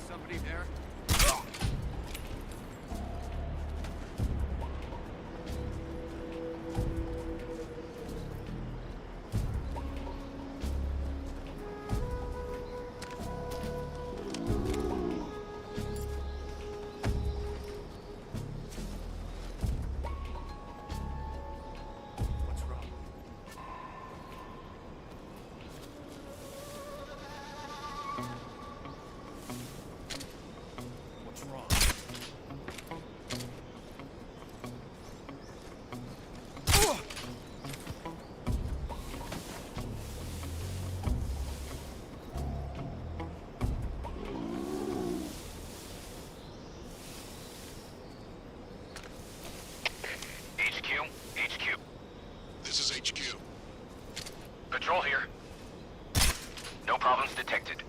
Somebody there? What's wrong? What's wrong? HQ. This is HQ. Patrol here. No problems detected.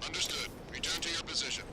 Understood. Return to your position.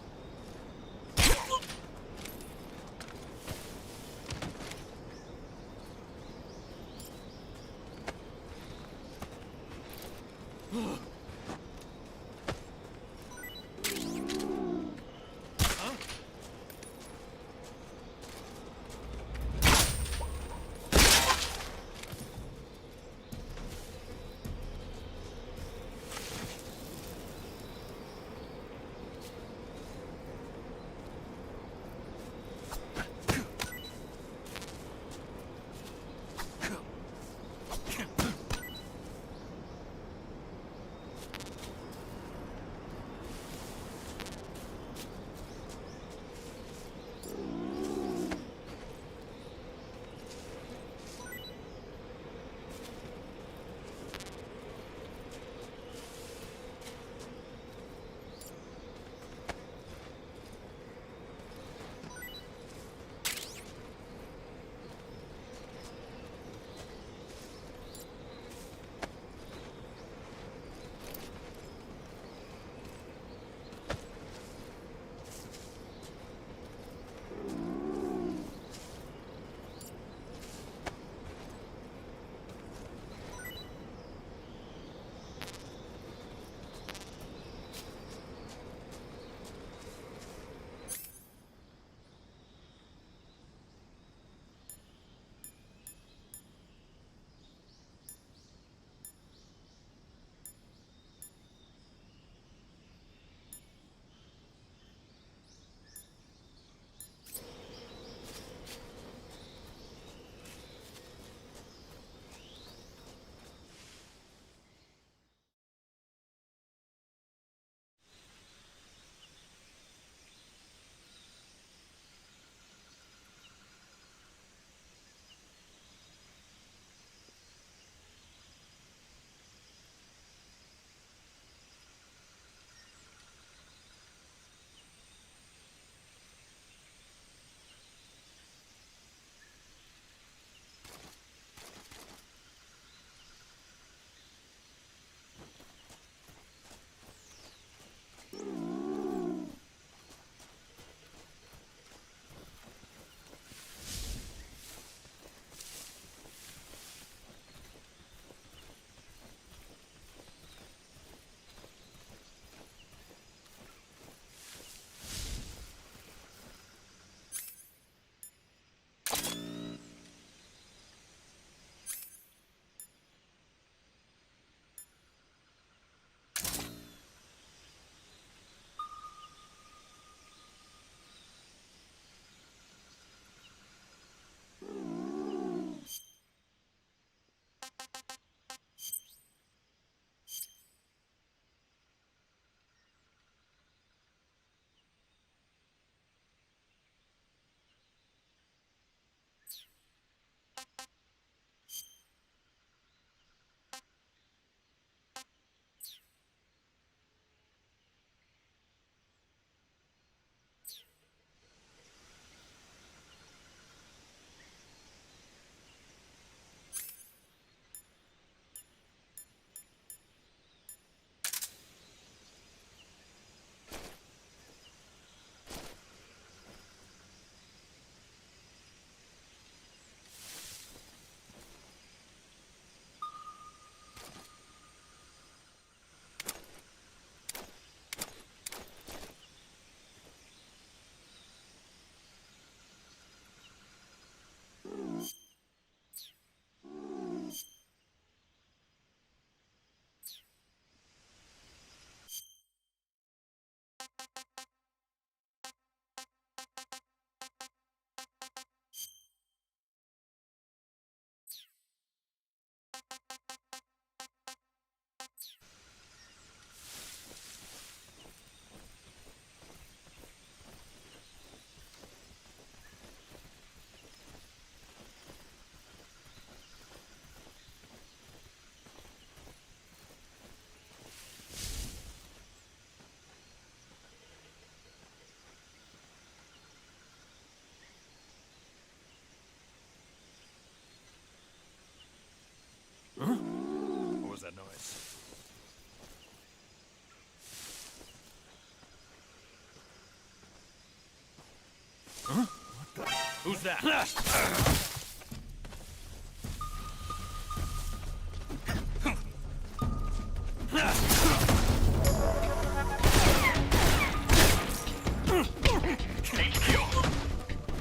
Who's that?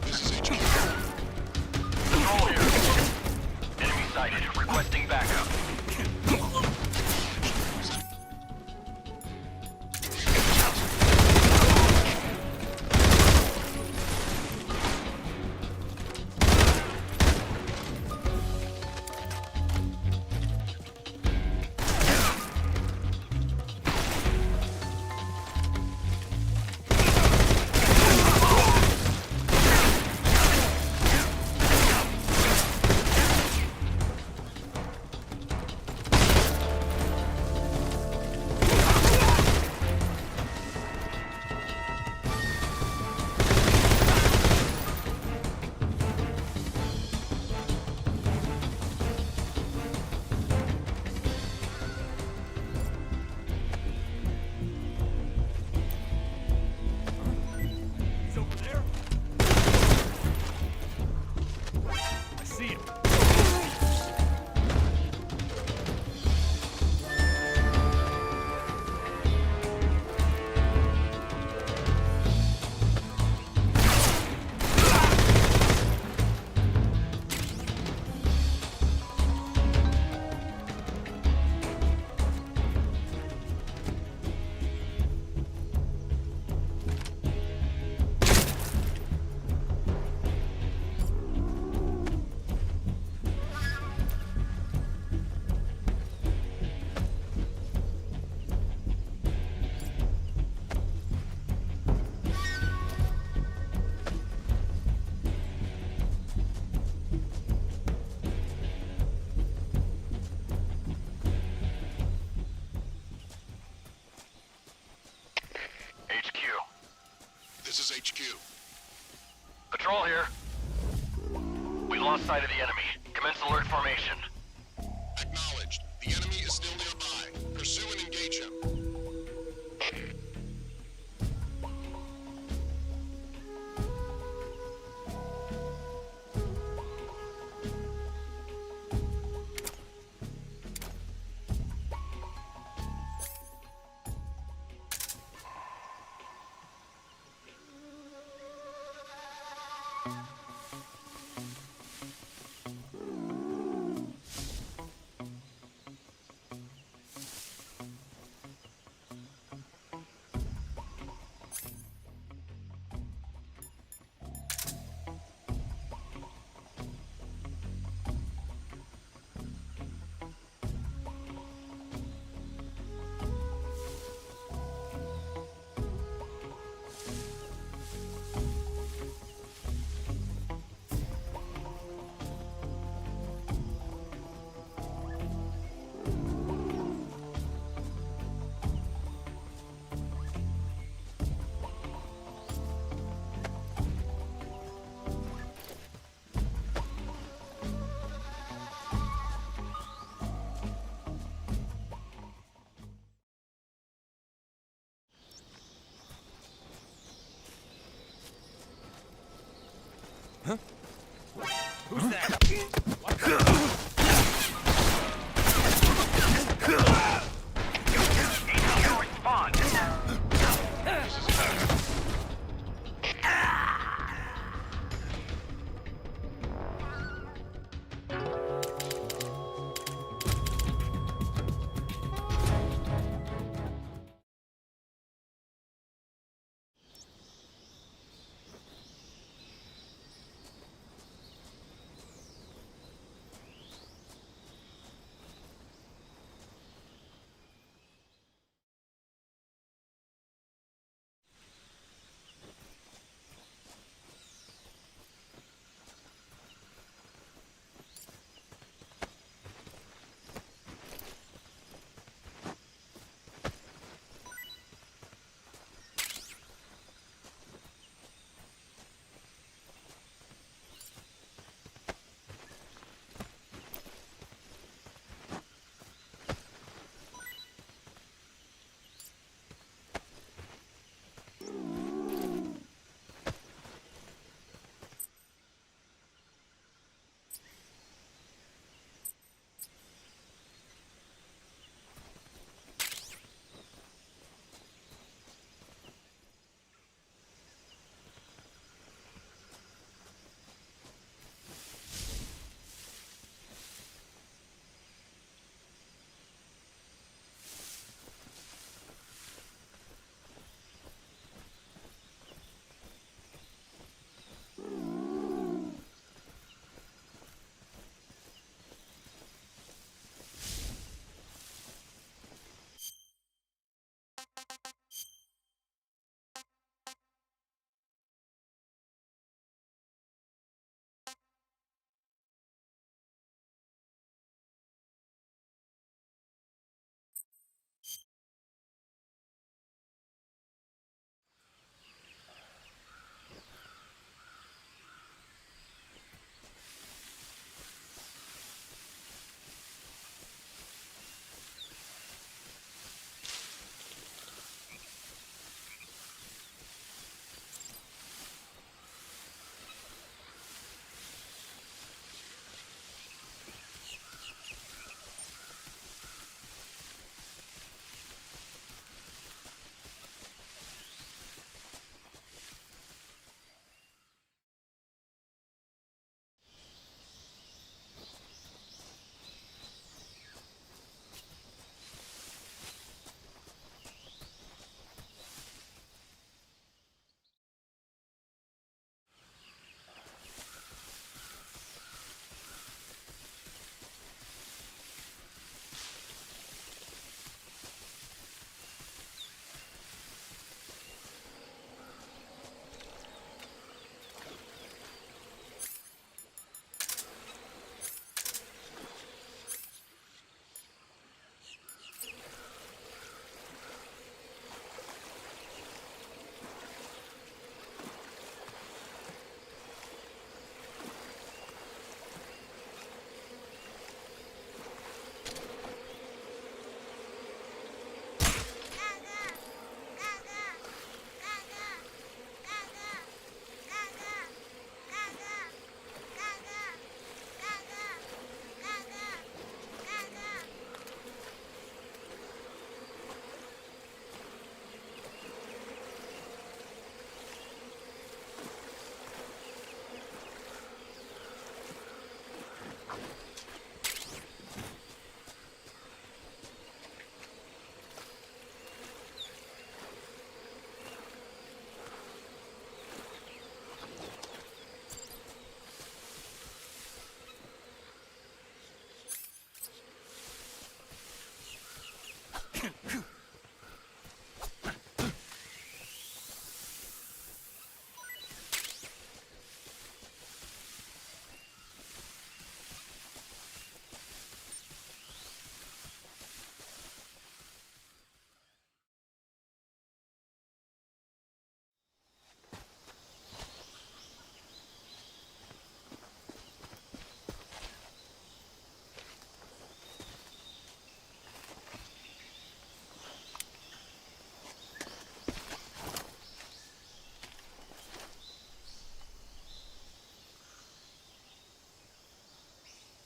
This is HQ. Control here. Enemy sighted. Requesting backup. He's over there? I see him. HQ. This is HQ. Patrol here. We lost sight of the enemy. Commence alert formation. Acknowledged. The enemy is still nearby. Pursue and engage him. Who's that? Respond.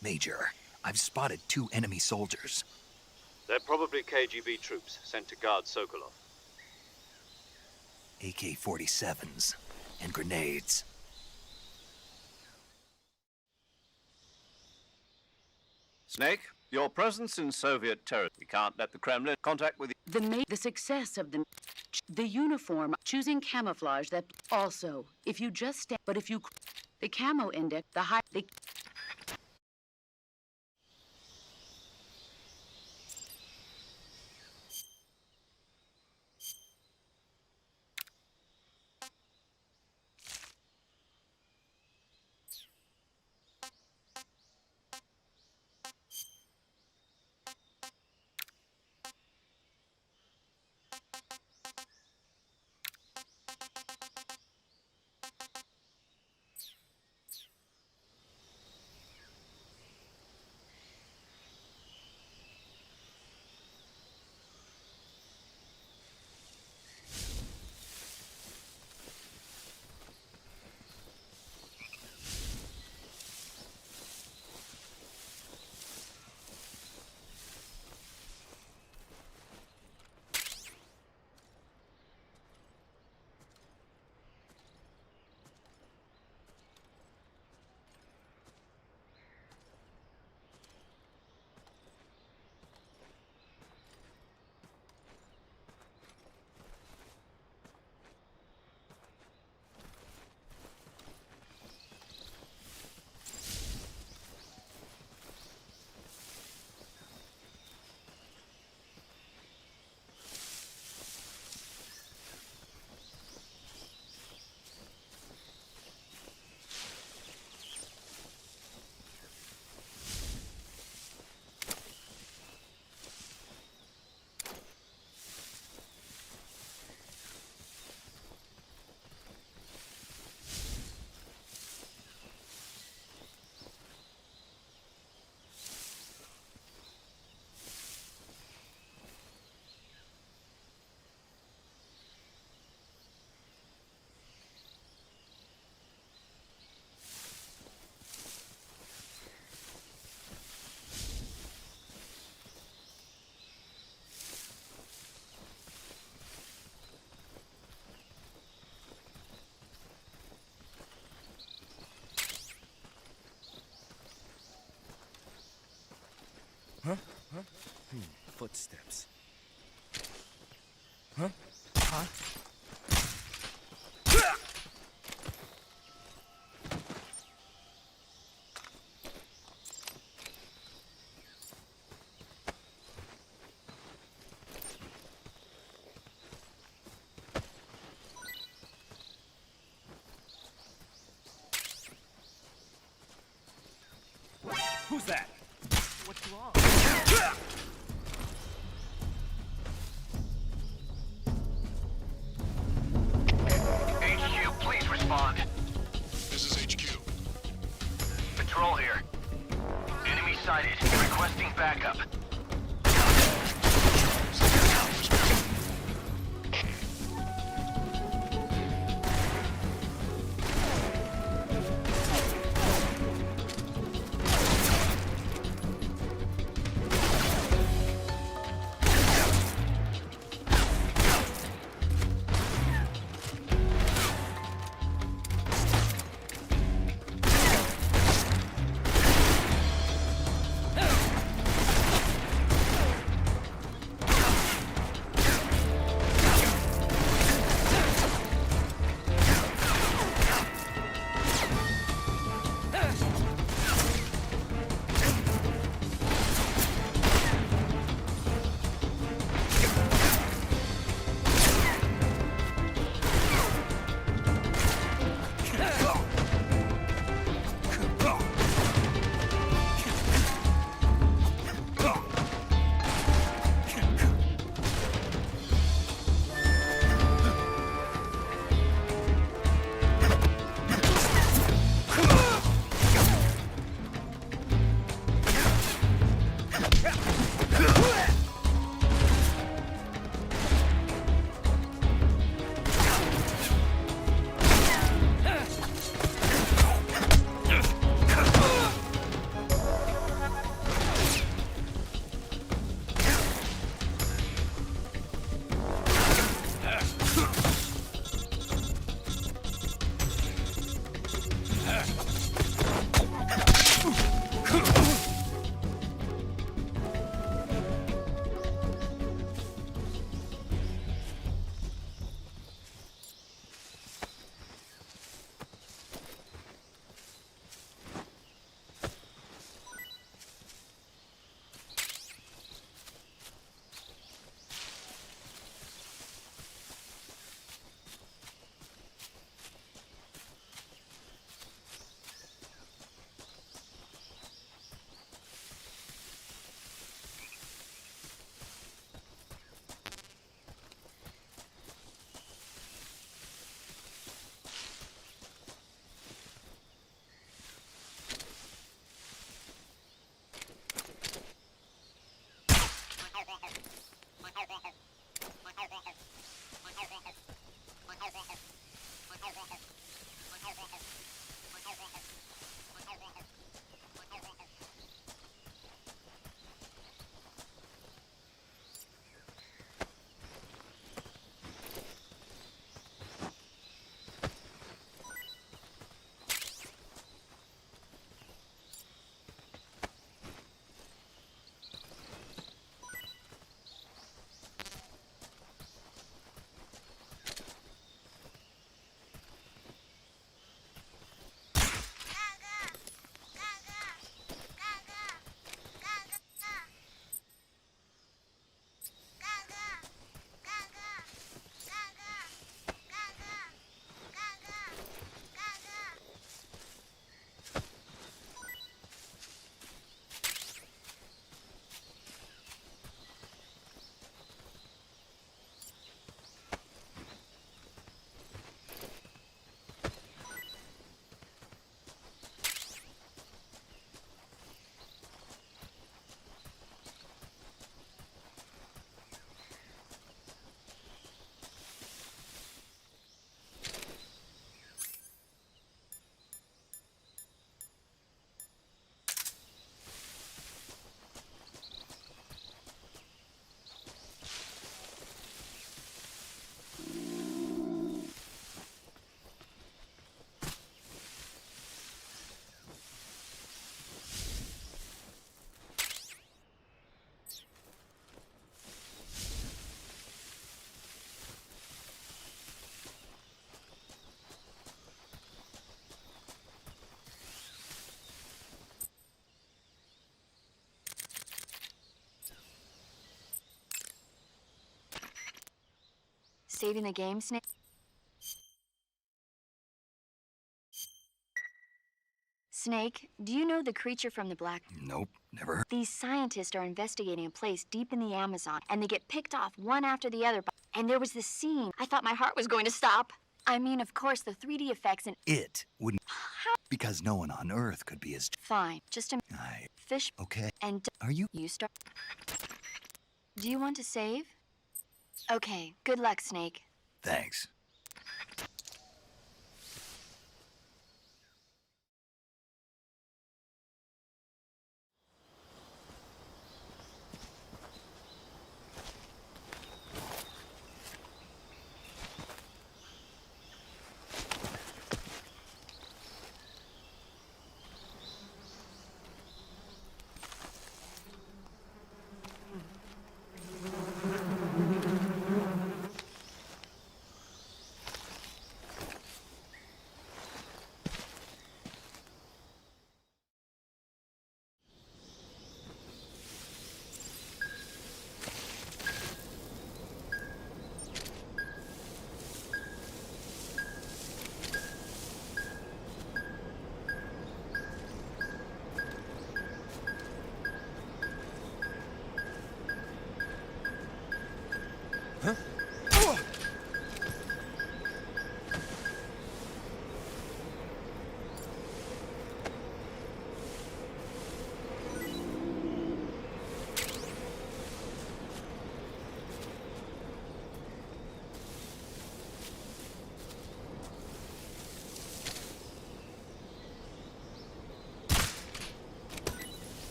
Major, I've spotted 2 enemy soldiers. They're probably KGB troops sent to guard Sokolov. AK-47s and grenades. Snake, your presence in Soviet territory. We can't let the Kremlin contact with The success of the uniform, choosing camouflage that also, if you just stand, but if you, the camo index, the high, the Huh? Huh? Footsteps. Huh? Huh? Who's that? What's wrong? HQ, please respond. This is HQ. Patrol here. Enemy sighted. Requesting backup. Saving the game, Snake? Snake, do you know the creature from the black? Nope, never heard. These scientists are investigating a place deep in the Amazon, and they get picked off one after the other. And there was this scene. I thought my heart was going to stop. I mean, of course, the 3D effects and... It wouldn't... Because no one on Earth could be as... Fine, just a... Fish... Okay. And... Are you... You start... Do you want to save? Okay, good luck, Snake. Thanks.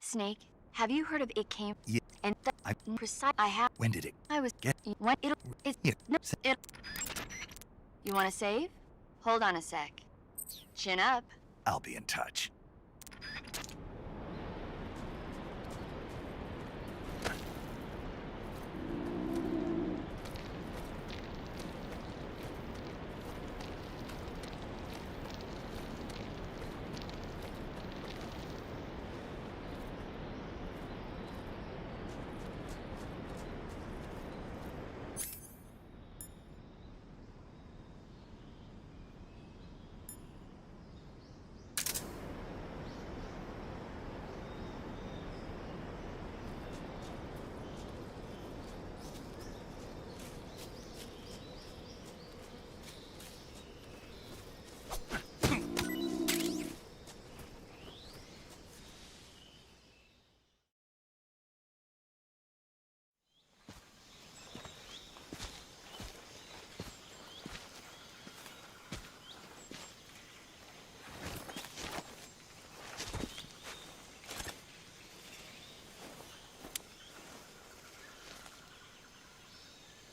Snake, have you heard of it came? Yeah, And I- precise. I have. When did it I was. get? What? It'll. It's. Yeah. No. It. You want to save? Hold on a sec. Chin up. I'll be in touch.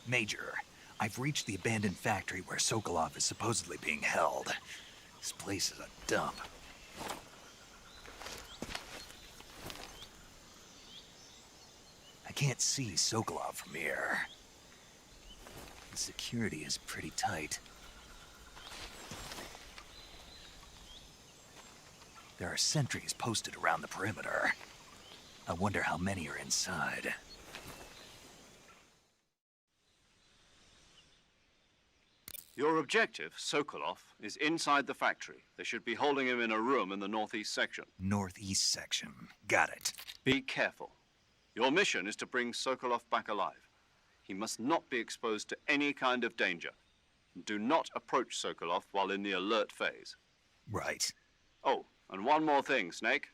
Major, I've reached the abandoned factory where Sokolov is supposedly being held. This place is a dump. I can't see Sokolov from here. The security is pretty tight. There are sentries posted around the perimeter. I wonder how many are inside. Your objective, Sokolov, is inside the factory. They should be holding him in a room in the northeast section. Northeast section. Got it. Be careful. Your mission is to bring Sokolov back alive. He must not be exposed to any kind of danger. Do not approach Sokolov while in the alert phase. Right. Oh, and one more thing, Snake.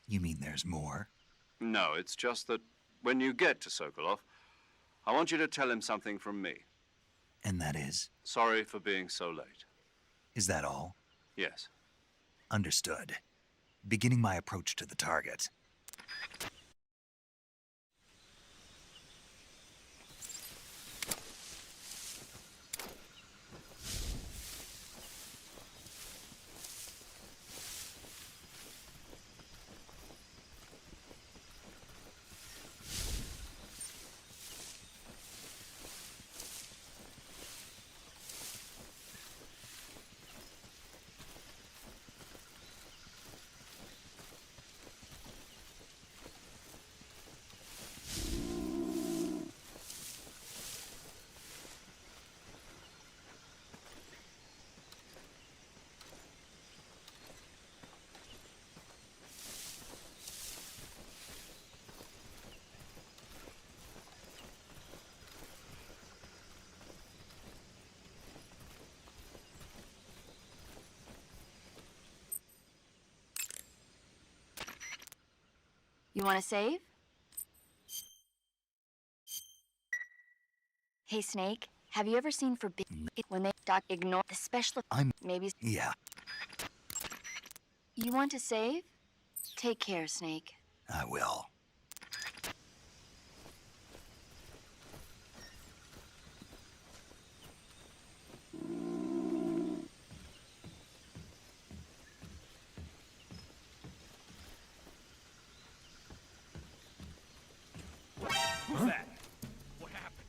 You mean there's more? No, it's just that when you get to Sokolov, I want you to tell him something from me. And that is? Sorry for being so late. Is that all? Yes. Understood. Beginning my approach to the target. You want to save? Hey, Snake, have you ever seen Forbidden when they ignore the special? Maybe Yeah, you want to save? Take care, Snake. I will. Who's that? What happened?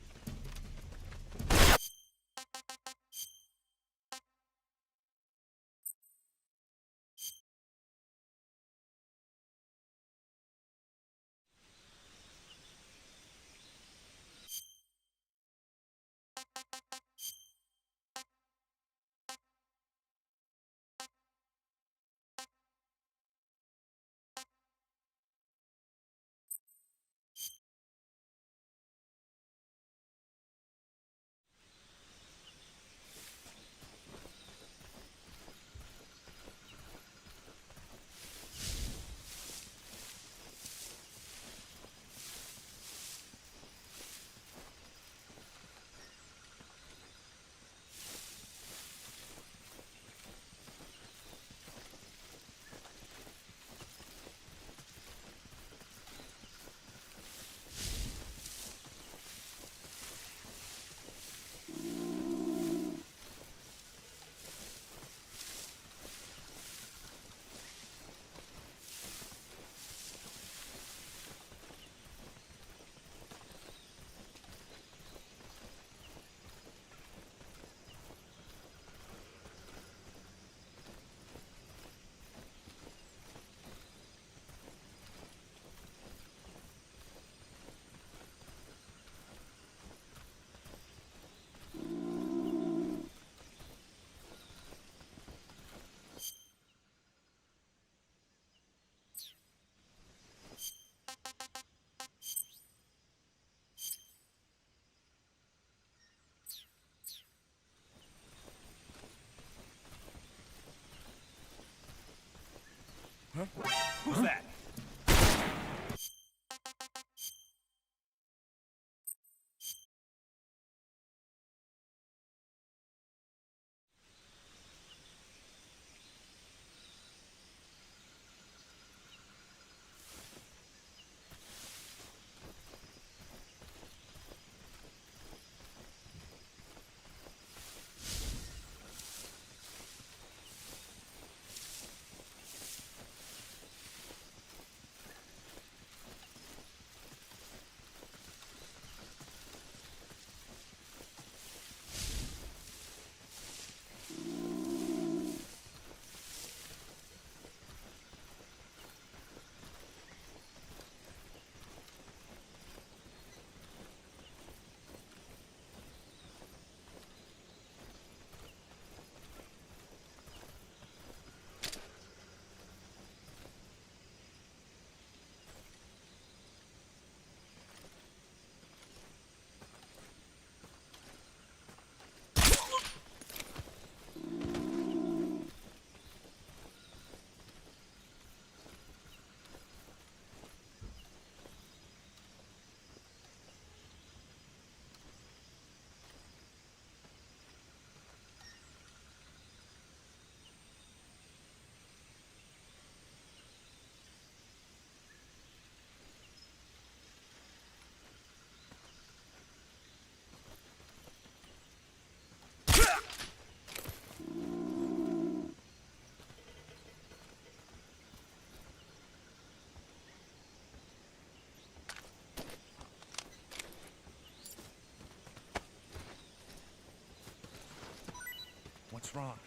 Huh? Who's that? What's wrong?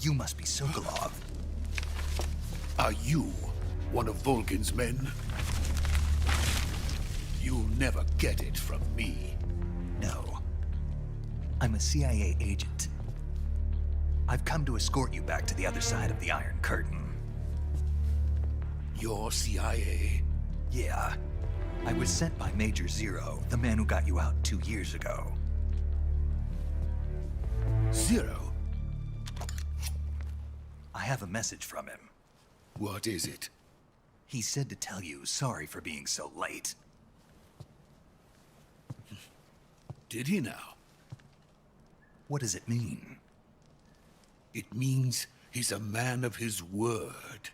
You must be Sokolov. Are you one of Volgin's men? You'll never get it from me. No. I'm a CIA agent. I've come to escort you back to the other side of the Iron Curtain. You're CIA? Yeah. I was sent by Major Zero, the man who got you out 2 years ago. Zero? I have a message from him. What is it? He said to tell you sorry for being so late. Did he now? What does it mean? It means he's a man of his word.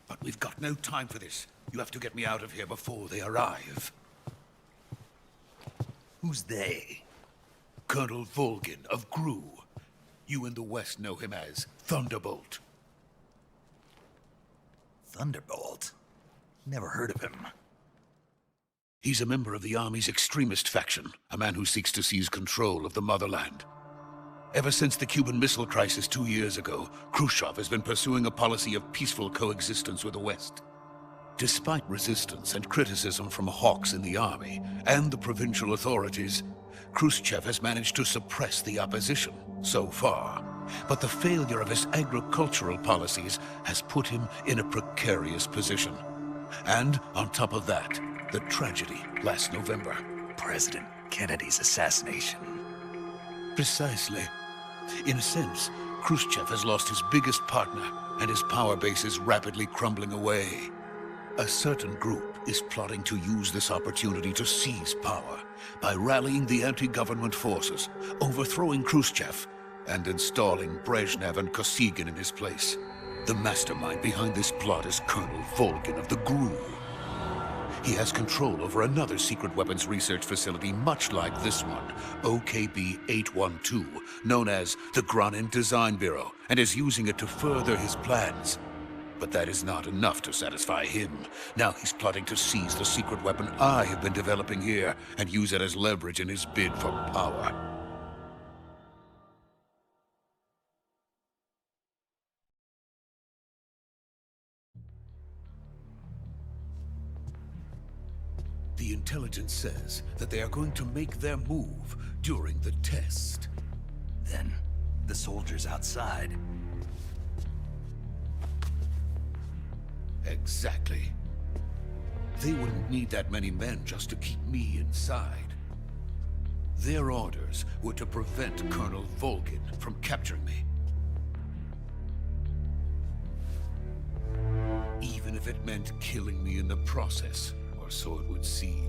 But we've got no time for this. You have to get me out of here before they arrive. Who's they? Colonel Volgin of GRU. You in the West know him as Thunderbolt. Thunderbolt? Never heard of him. He's a member of the Army's extremist faction, a man who seeks to seize control of the motherland. Ever since the Cuban Missile Crisis 2 years ago, Khrushchev has been pursuing a policy of peaceful coexistence with the West. Despite resistance and criticism from hawks in the army and the provincial authorities, Khrushchev has managed to suppress the opposition so far. But the failure of his agricultural policies has put him in a precarious position. And on top of that, the tragedy last November. President Kennedy's assassination. Precisely. In a sense, Khrushchev has lost his biggest partner, and his power base is rapidly crumbling away. A certain group is plotting to use this opportunity to seize power by rallying the anti-government forces, overthrowing Khrushchev, and installing Brezhnev and Kosygin in his place. The mastermind behind this plot is Colonel Volgin of the GRU. He has control over another secret weapons research facility much like this one, OKB-812, known as the Granin Design Bureau, and is using it to further his plans. But that is not enough to satisfy him. Now he's plotting to seize the secret weapon I have been developing here and use it as leverage in his bid for power. The intelligence says that they are going to make their move during the test. Then, the soldiers outside. Exactly. They wouldn't need that many men just to keep me inside. Their orders were to prevent Colonel Volgin from capturing me. Even if it meant killing me in the process, or so it would seem.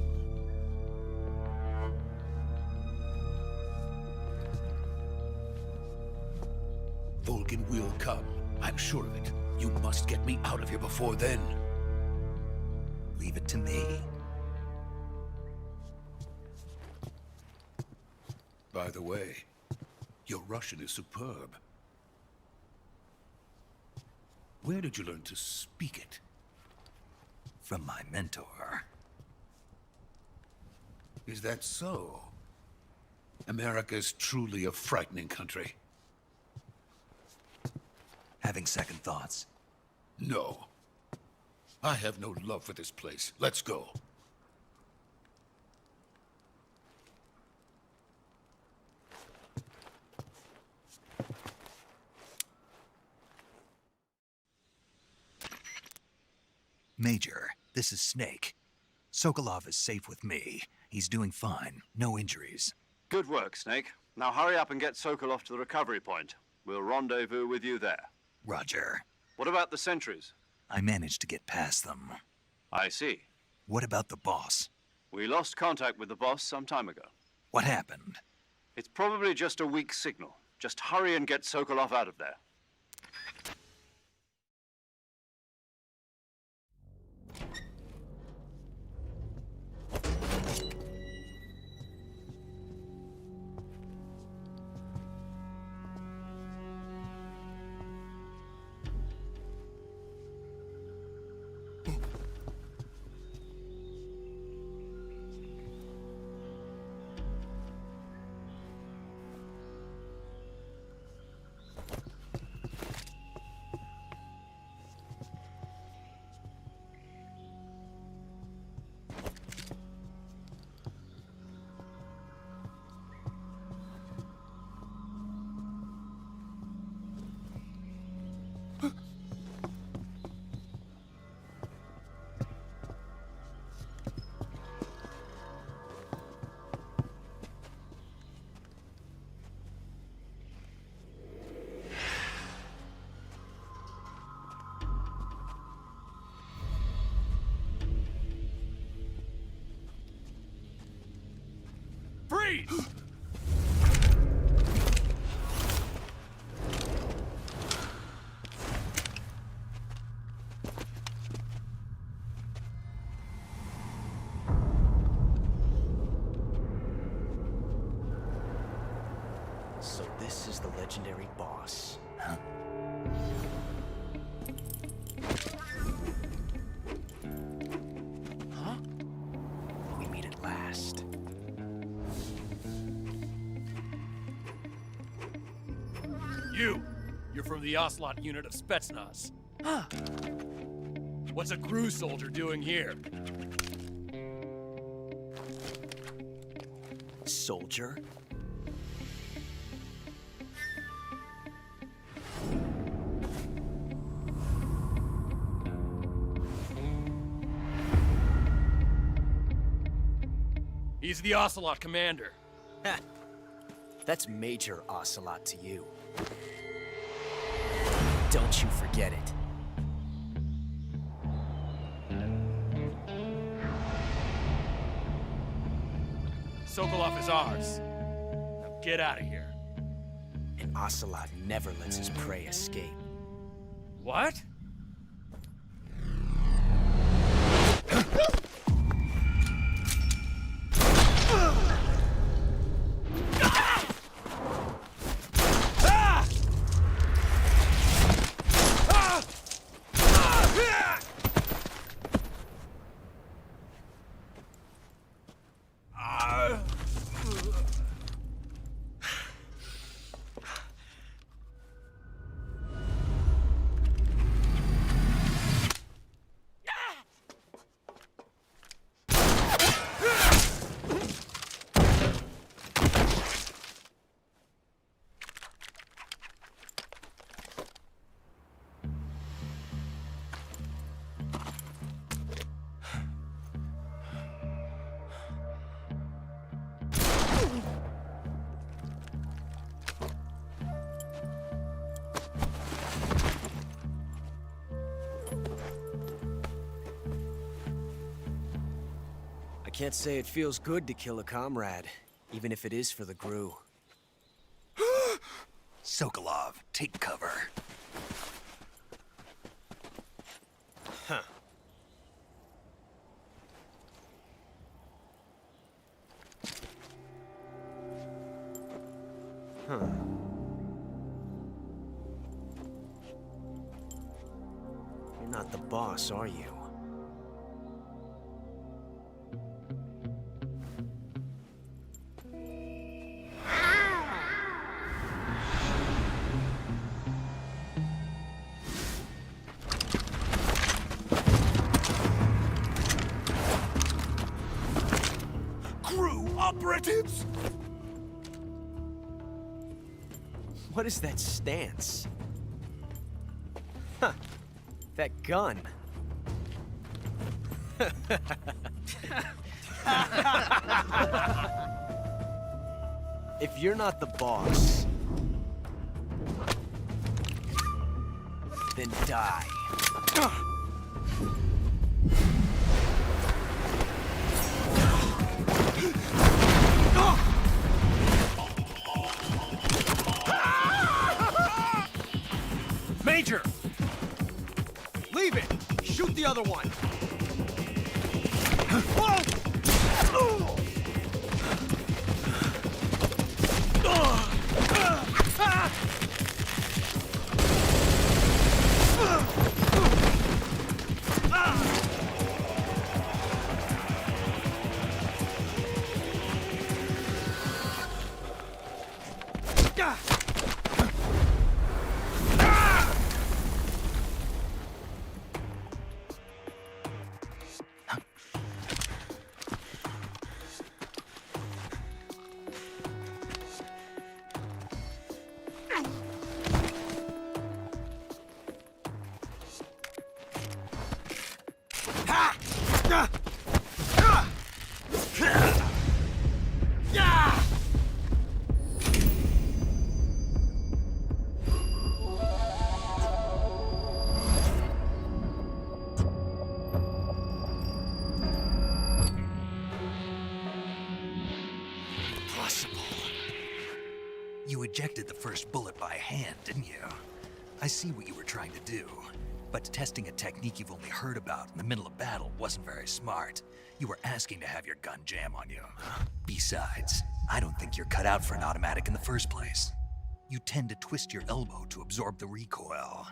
Volgin will come. I'm sure of it. You must get me out of here before then. Leave it to me. By the way, your Russian is superb. Where did you learn to speak it? From my mentor. Is that so? America's truly a frightening country. Having second thoughts? No. I have no love for this place. Let's go. Major, this is Snake. Sokolov is safe with me. He's doing fine. No injuries. Good work, Snake. Now hurry up and get Sokolov to the recovery point. We'll rendezvous with you there. Roger. What about the sentries? I managed to get past them. I see. What about the boss? We lost contact with the boss some time ago. What happened? It's probably just a weak signal. Just hurry and get Sokolov out of there. Freeze! So this is the legendary boss. Huh? Huh? We meet at last. You're from the Ocelot unit of Spetsnaz. Huh. What's a crew soldier doing here? Soldier? He's the Ocelot commander. Ha! That's Major Ocelot to you. Don't you forget it. Sokolov is ours. Now get out of here. And Ocelot never lets his prey escape. What? I can't say it feels good to kill a comrade, even if it is for the GRU. Sokolov, take cover. Huh. Huh. You're not the boss, are you? Operatives? What is that stance? Huh. That gun. If you're not the boss, then die. Major! Leave it! Shoot the other one! impossible. You ejected the first bullet by hand, didn't you? I see what you were trying to do, but testing a technique you've only heard about in the middle of battle wasn't very smart. You were asking to have your gun jam on you. Besides, I don't think you're cut out for an automatic in the first place. You tend to twist your elbow to absorb the recoil.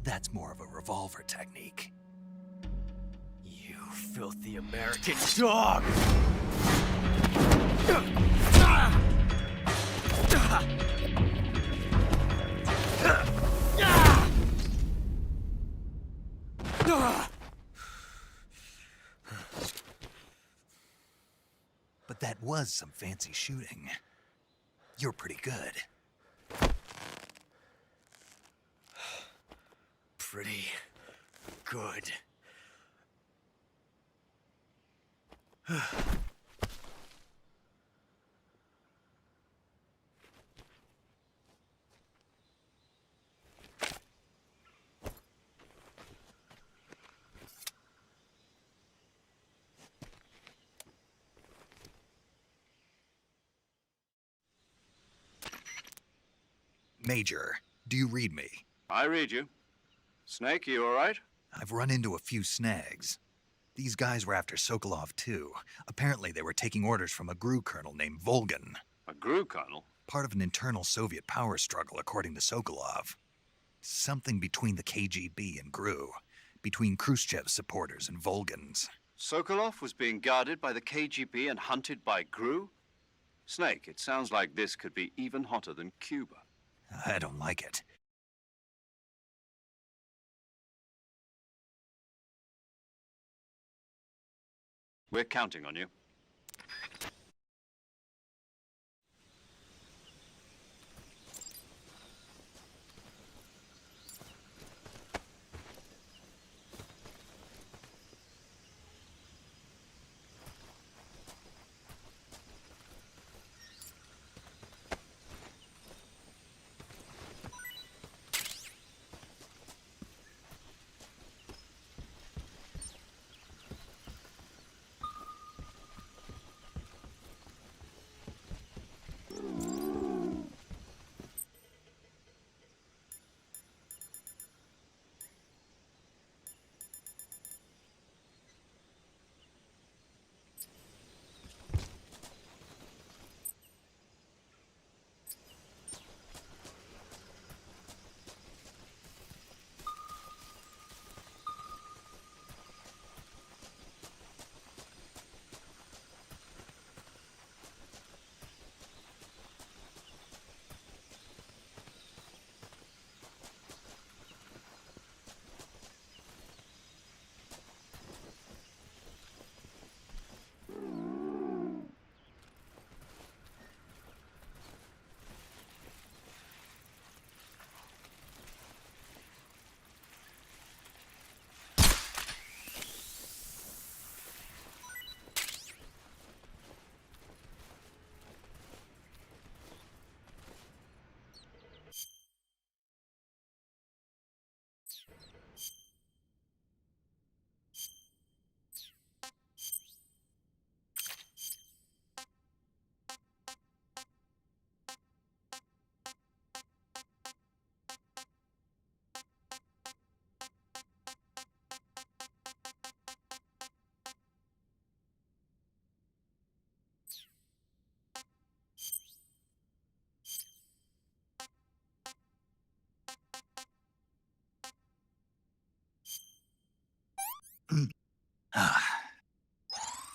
That's more of a revolver technique. You filthy American dog! But that was some fancy shooting. You're pretty good. Pretty good. Major, do you read me? I read you. Snake, you all right? I've run into a few snags. These guys were after Sokolov too. Apparently they were taking orders from a GRU colonel named Volgan. A GRU colonel? Part of an internal Soviet power struggle, according to Sokolov. Something between the KGB and GRU. Between Khrushchev's supporters and Volgan's. Sokolov was being guarded by the KGB and hunted by GRU? Snake, it sounds like this could be even hotter than Cuba. I don't like it. We're counting on you.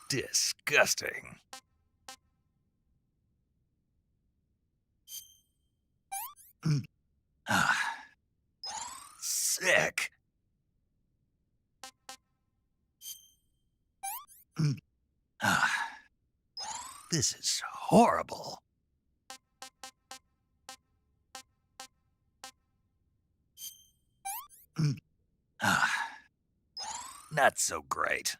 Disgusting. Sick. This is horrible. Not so great.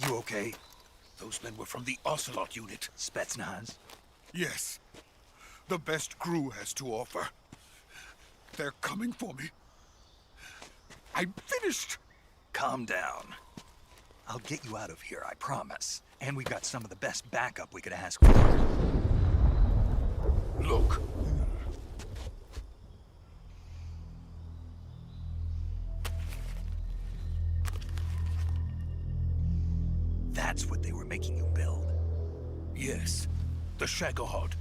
You okay? Those men were from the Ocelot unit. Spetsnaz? Yes. The best crew has to offer. They're coming for me. I'm finished! Calm down. I'll get you out of here, I promise. And we've got some of the best backup we could ask for. Look. That's what they were making you build? Yes. The Shagohod.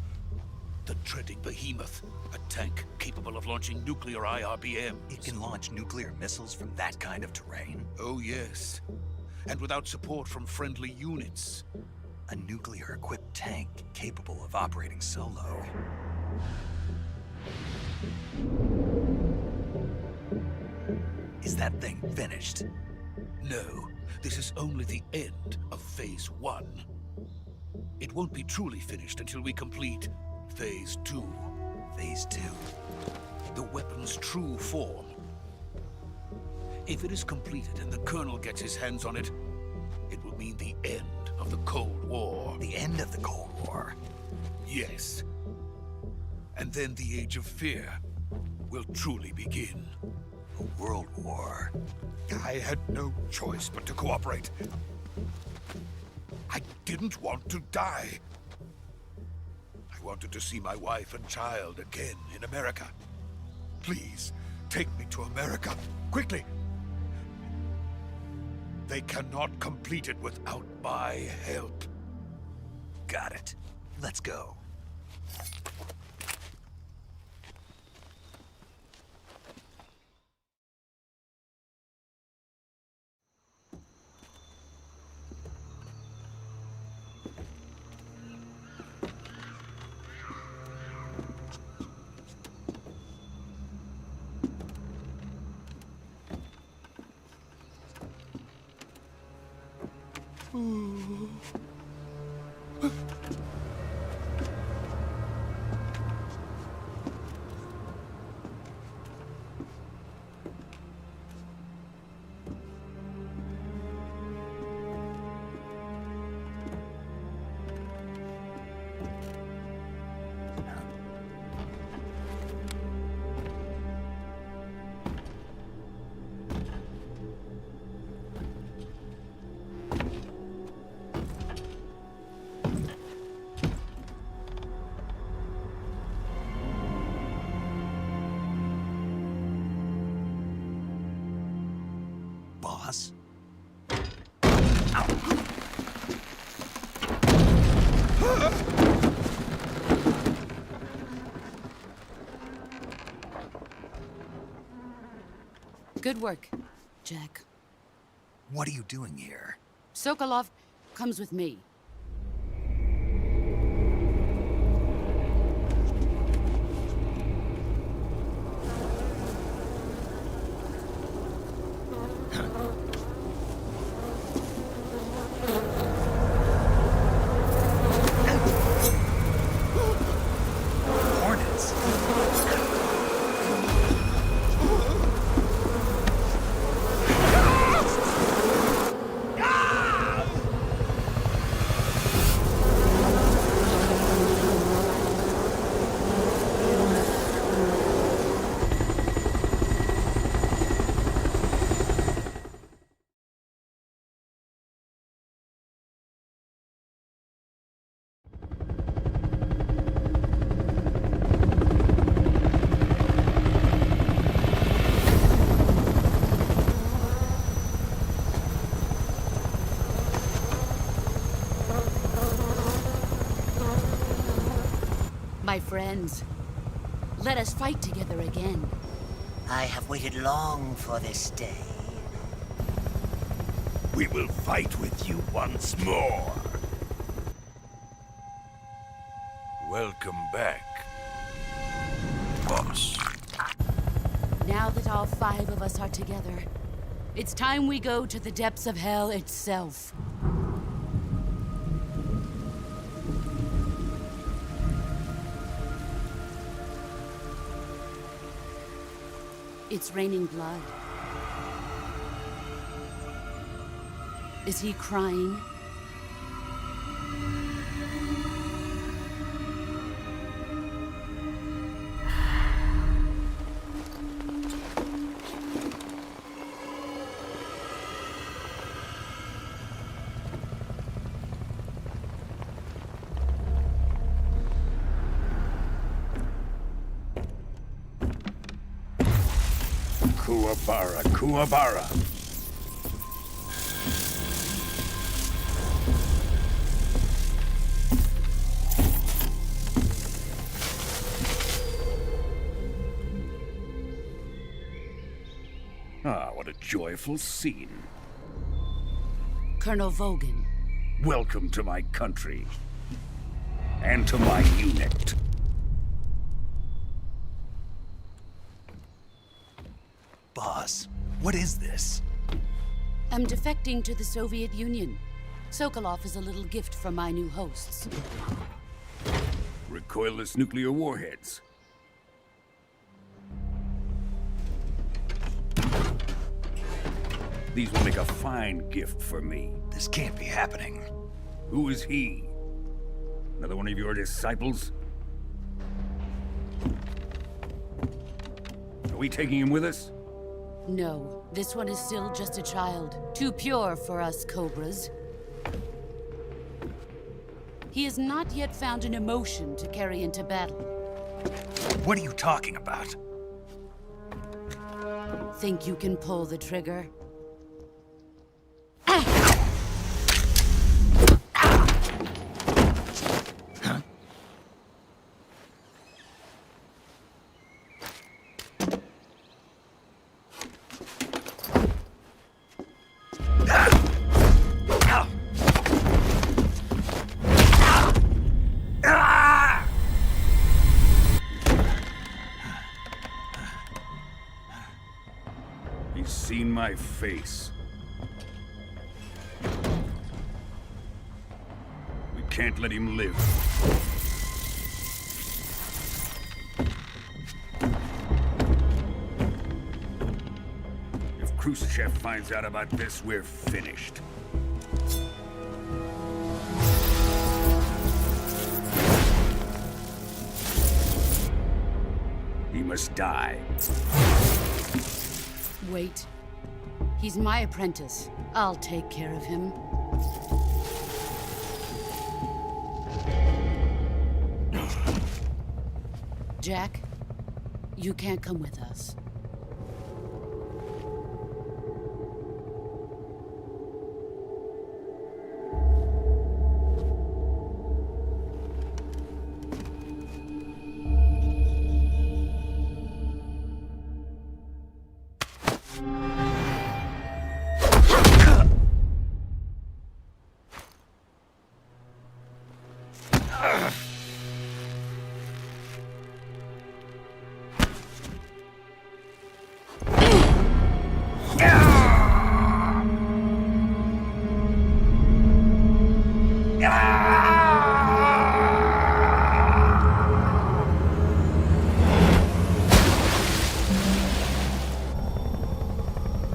The treading behemoth. A tank capable of launching nuclear IRBMs. It can launch nuclear missiles from that kind of terrain? Oh, yes. And without support from friendly units. A nuclear-equipped tank capable of operating solo. Is that thing finished? No. This is only the end of Phase 1. It won't be truly finished until we complete Phase 2. Phase 2? The weapon's true form. If it is completed and the Colonel gets his hands on it, it will mean the end of the Cold War. The end of the Cold War? Yes. And then the Age of Fear will truly begin. A world war. I had no choice but to cooperate. I didn't want to die. I wanted to see my wife and child again in America. Please, take me to America, quickly. They cannot complete it without my help. Got it. Let's go. Boss? Good work, Jack. What are you doing here? Sokolov comes with me. Hornets? My friends, let us fight together again. I have waited long for this day. We will fight with you once more. Welcome back, boss. Now that all 5 of us are together, it's time we go to the depths of hell itself. It's raining blood. Is he crying? Kuwabara, Kuwabara. Ah, what a joyful scene. Colonel Vogan. Welcome to my country. And to my unit. Boss, what is this? I'm defecting to the Soviet Union. Sokolov is a little gift from my new hosts. Recoilless nuclear warheads. These will make a fine gift for me. This can't be happening. Who is he? Another one of your disciples? Are we taking him with us? No, this one is still just a child. Too pure for us Cobras. He has not yet found an emotion to carry into battle. What are you talking about? Think you can pull the trigger? He's seen my face. We can't let him live. If Khrushchev finds out about this, we're finished. He must die. Wait. He's my apprentice. I'll take care of him. Jack, you can't come with us.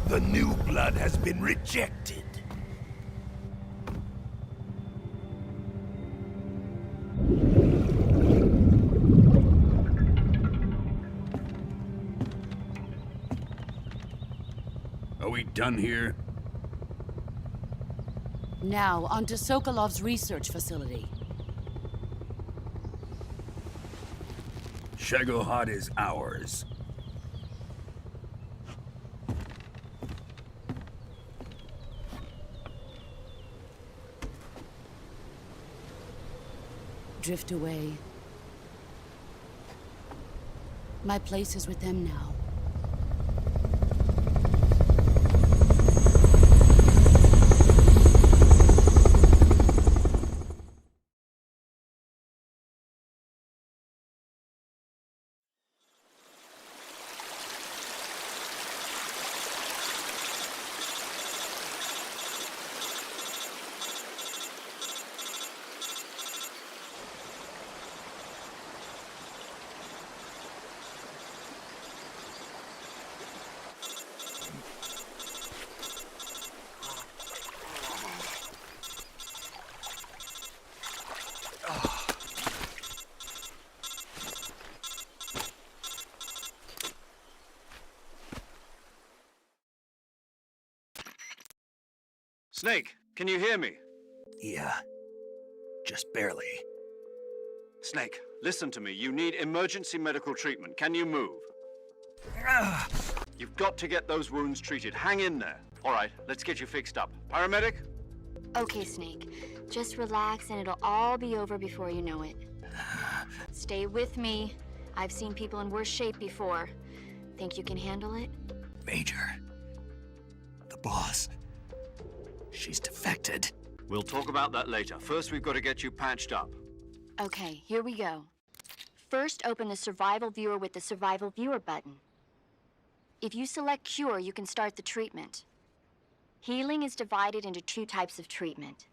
The new blood has been rejected. Are we done here? Now, onto Sokolov's research facility. Shagohod is ours. Drift away. My place is with them now. Snake, can you hear me? Yeah. Just barely. Snake, listen to me. You need emergency medical treatment. Can you move? You've got to get those wounds treated. Hang in there. All right, let's get you fixed up. Paramedic? Okay, Snake. Just relax and it'll all be over before you know it. Stay with me. I've seen people in worse shape before. Think you can handle it? Major. The boss. She's defected. We'll talk about that later. First, we've got to get you patched up. Okay, here we go. First, open the Survival Viewer with the Survival Viewer button. If you select Cure, you can start the treatment. Healing is divided into 2 types of treatment: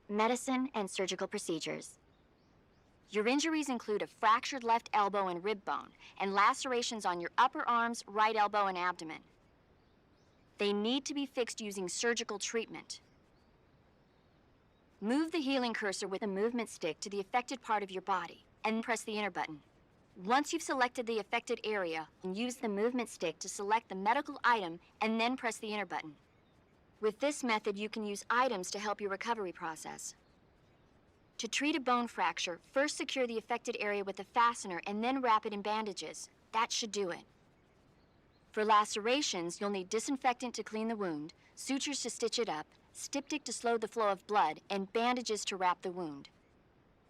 medicine and surgical procedures. Your injuries include a fractured left elbow and rib bone, and lacerations on your upper arms, right elbow, and abdomen. They need to be fixed using surgical treatment. Move the healing cursor with a movement stick to the affected part of your body, and press the enter button. Once you've selected the affected area, use the movement stick to select the medical item, and then press the enter button. With this method, you can use items to help your recovery process. To treat a bone fracture, first secure the affected area with a fastener and then wrap it in bandages. That should do it. For lacerations, you'll need disinfectant to clean the wound, sutures to stitch it up, styptic to slow the flow of blood, and bandages to wrap the wound.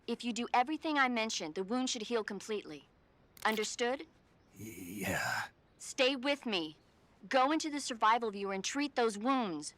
If you do everything I mentioned, the wound should heal completely. Understood? Yeah. Stay with me. Go into the Survival Viewer and treat those wounds.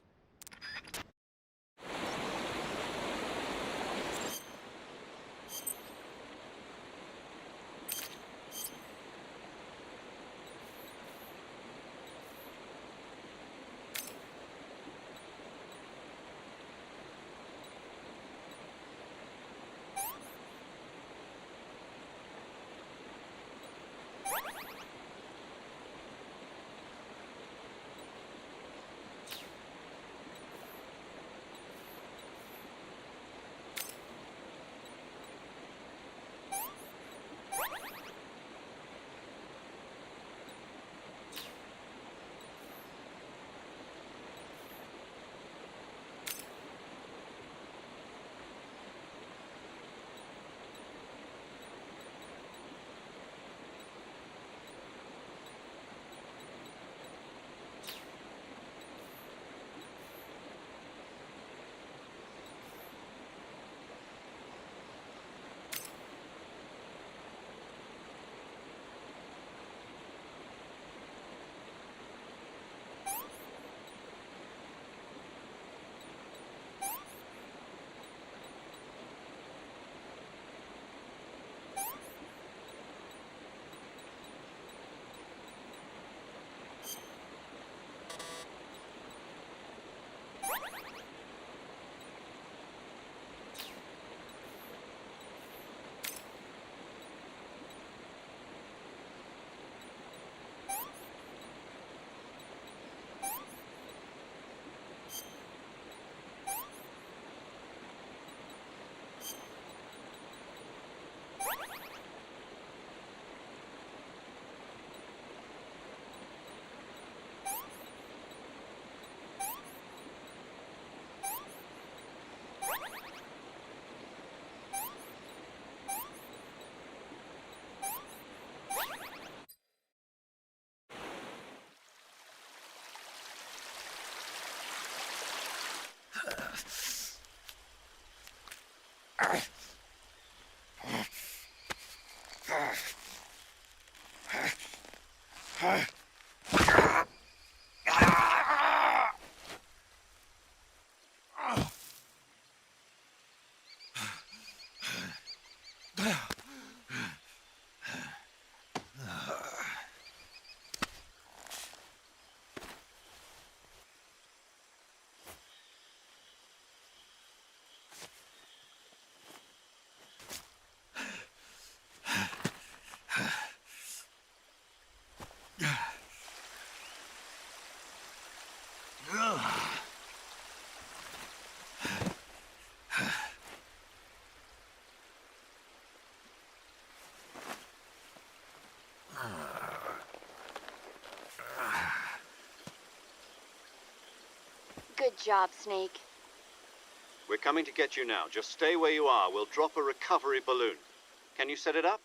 Good job, Snake. We're coming to get you now. Just stay where you are. We'll drop a recovery balloon. Can you set it up?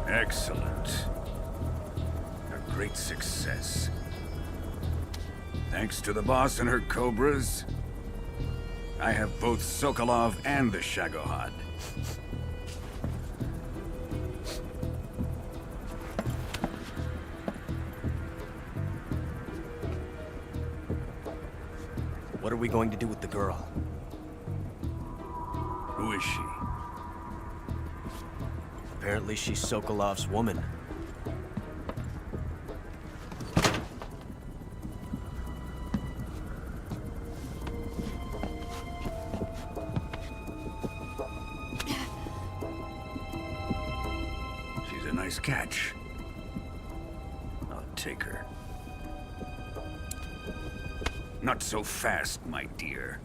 Excellent. A great success. Thanks to the boss and her cobras, I have both Sokolov and the Shagohod. What are we going to do with the girl? Who is she? Apparently she's Sokolov's woman. She's a nice catch. I'll take her. Not so fast, my dear.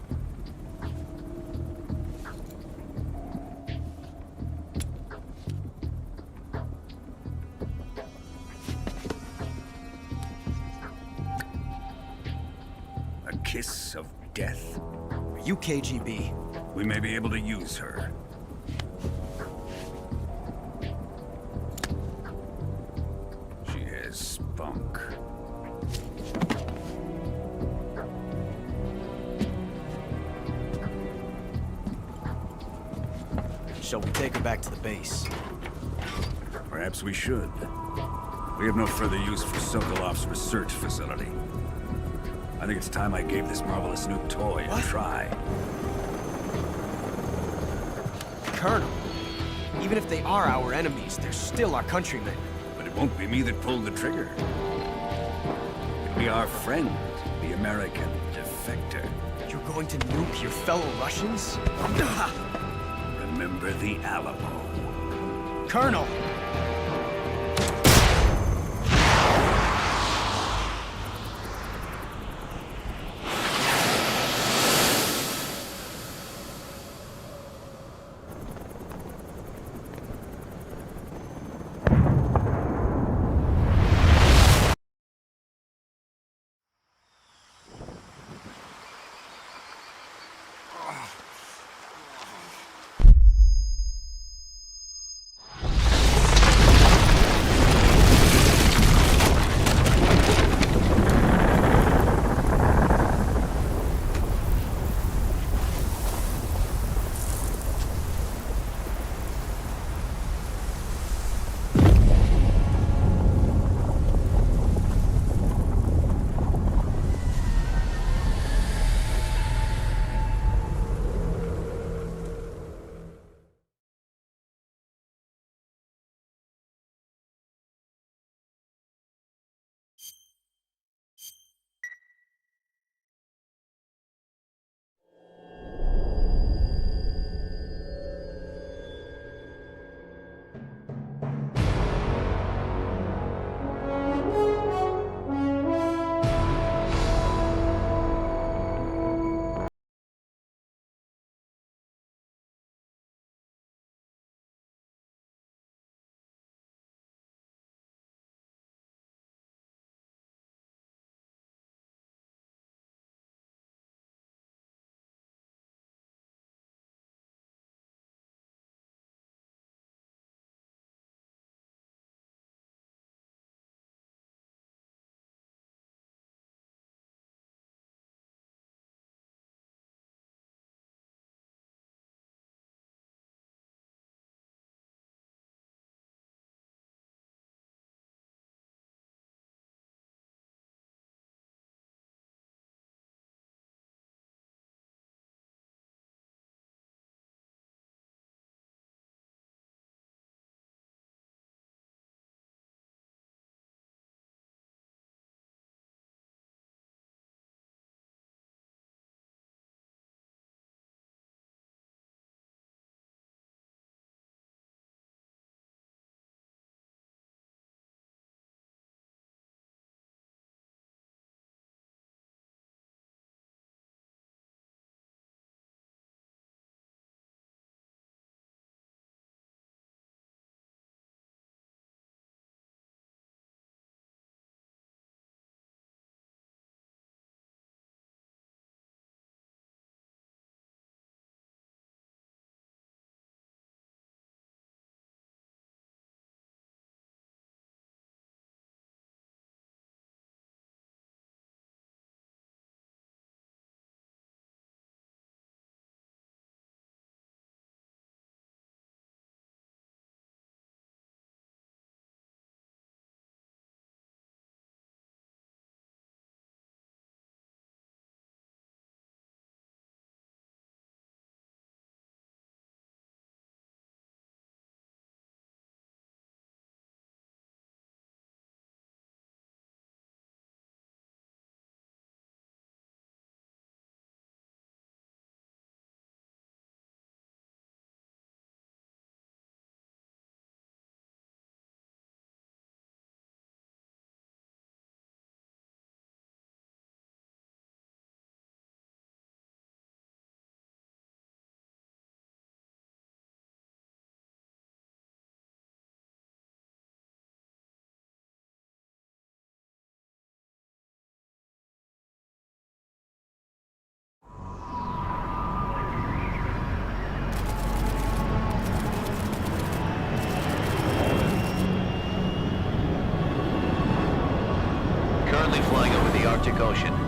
A kiss of death? Are you KGB? We may be able to use her. She has spunk. Shall we take her back to the base? Perhaps we should. We have no further use for Sokolov's research facility. I think it's time I gave this marvelous new toy a try. Colonel, even if they are our enemies, they're still our countrymen. But it won't be me that pulled the trigger. It'll be our friend, the American defector. You're going to nuke your fellow Russians? Remember the Alamo. Colonel!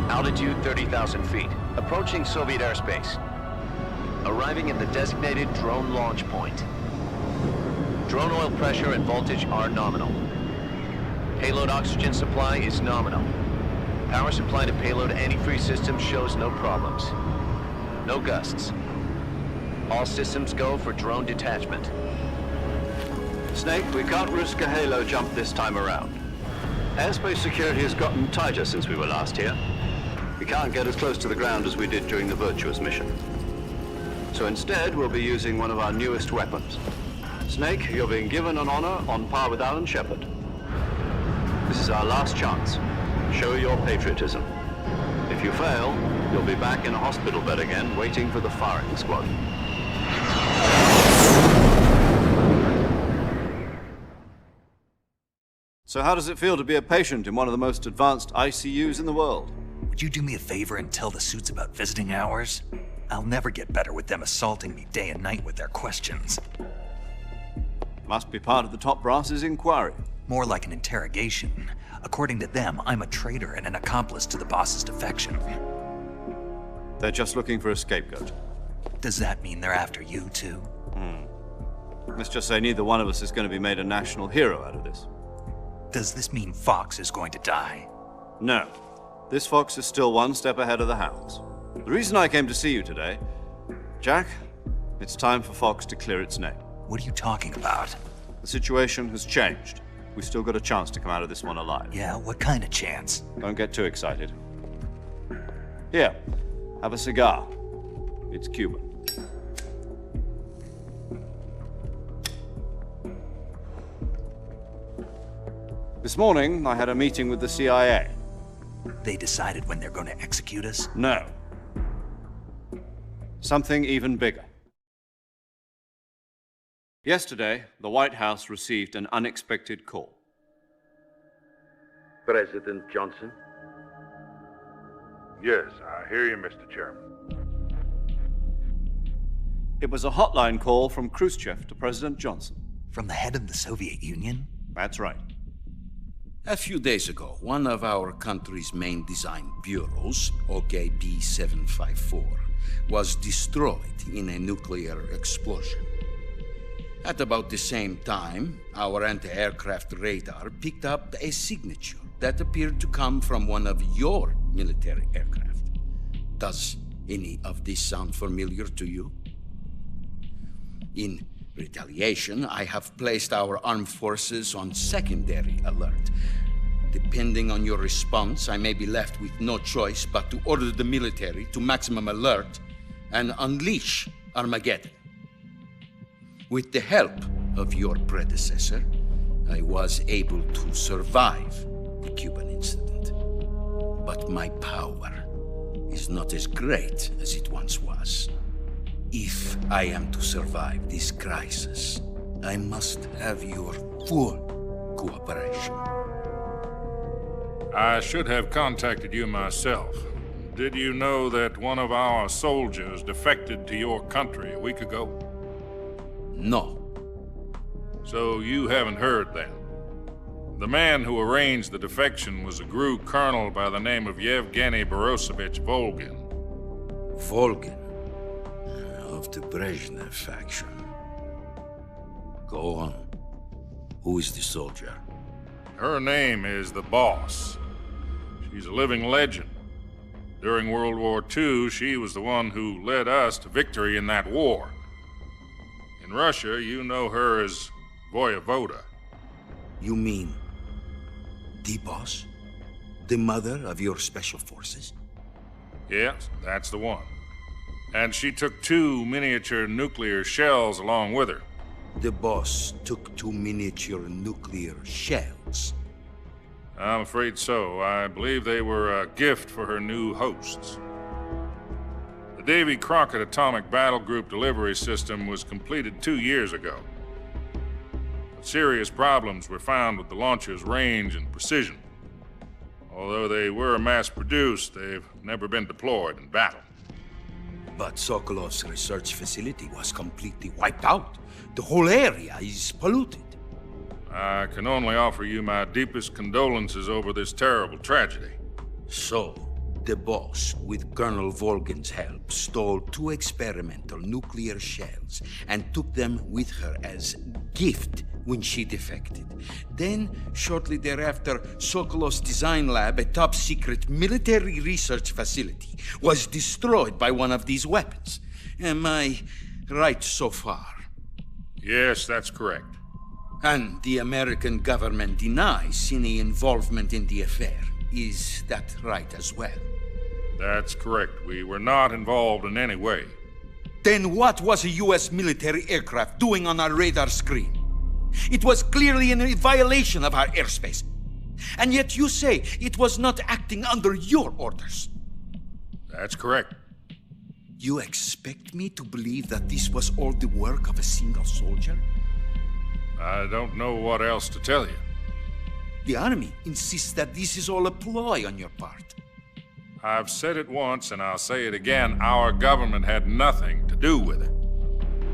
Altitude 30,000 feet. Approaching Soviet airspace. Arriving at the designated drone launch point. Drone oil pressure and voltage are nominal. Payload oxygen supply is nominal. Power supply to payload antifreeze system shows no problems. No gusts. All systems go for drone detachment. Snake, we can't risk a halo jump this time around. Airspace security has gotten tighter since we were last here. We can't get as close to the ground as we did during the Virtuous mission. So instead, we'll be using one of our newest weapons. Snake, you're being given an honor on par with Alan Shepard. This is our last chance. Show your patriotism. If you fail, you'll be back in a hospital bed again, waiting for the firing squad. So how does it feel to be a patient in one of the most advanced ICUs in the world? Would you do me a favor and tell the suits about visiting hours? I'll never get better with them assaulting me day and night with their questions. Must be part of the top brass's inquiry. More like an interrogation. According to them, I'm a traitor and an accomplice to the boss's defection. They're just looking for a scapegoat. Does that mean they're after you, too? Let's just say neither one of us is going to be made a national hero out of this. Does this mean Fox is going to die? No. This Fox is still one step ahead of the Hounds. The reason I came to see you today, Jack, it's time for Fox to clear its name. What are you talking about? The situation has changed. We've still got a chance to come out of this one alive. Yeah, what kind of chance? Don't get too excited. Here, have a cigar. It's Cuban. This morning, I had a meeting with the CIA. They decided when they're going to execute us? No. Something even bigger. Yesterday, the White House received an unexpected call. President Johnson? Yes, I hear you, Mr. Chairman. It was a hotline call from Khrushchev to President Johnson. From the head of the Soviet Union? That's right. A few days ago, one of our country's main design bureaus, OKB 754, was destroyed in a nuclear explosion. At about the same time, our anti-aircraft radar picked up a signature that appeared to come from one of your military aircraft. Does any of this sound familiar to you? In retaliation, I have placed our armed forces on secondary alert. Depending on your response, I may be left with no choice but to order the military to maximum alert and unleash Armageddon. With the help of your predecessor, I was able to survive the Cuban incident. But my power is not as great as it once was. If I am to survive this crisis, I must have your full cooperation. I should have contacted you myself. Did you know that one of our soldiers defected to your country a week ago? No. So you haven't heard then. The man who arranged the defection was a GRU colonel by the name of Yevgeny Borosovich Volgin. Volgin? Of the Brezhnev faction. Go on. Who is the soldier? Her name is the Boss. She's a living legend. During World War II, she was the one who led us to victory in that war. In Russia, you know her as Voyevoda. You mean the Boss? The mother of your special forces? Yes, that's the one. And she took 2 miniature nuclear shells along with her. The Boss took 2 miniature nuclear shells? I'm afraid so. I believe they were a gift for her new hosts. The Davy Crockett Atomic Battle Group delivery system was completed 2 years ago. But serious problems were found with the launcher's range and precision. Although they were mass-produced, they've never been deployed in battle. But Sokolov's research facility was completely wiped out. The whole area is polluted. I can only offer you my deepest condolences over this terrible tragedy. So, The boss, with Colonel Volgin's help, stole 2 experimental nuclear shells and took them with her as gift when she defected. Then, shortly thereafter, Sokolov's design lab, a top-secret military research facility, was destroyed by one of these weapons. Am I right so far? Yes, that's correct. And the American government denies any involvement in the affair. Is that right as well? That's correct. We were not involved in any way. Then what was a U.S. military aircraft doing on our radar screen? It was clearly in violation of our airspace. And yet you say it was not acting under your orders. That's correct. You expect me to believe that this was all the work of a single soldier? I don't know what else to tell you. The Army insists that this is all a ploy on your part. I've said it once, and I'll say it again. Our government had nothing to do with it.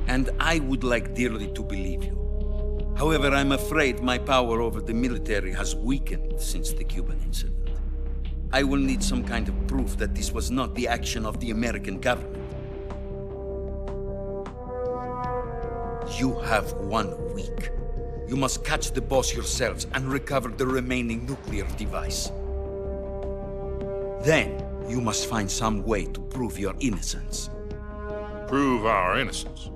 And I would like dearly to believe you. However, I'm afraid my power over the military has weakened since the Cuban incident. I will need some kind of proof that this was not the action of the American government. You have 1 week. You must catch the boss yourselves and recover the remaining nuclear device. Then, you must find some way to prove your innocence. Prove our innocence?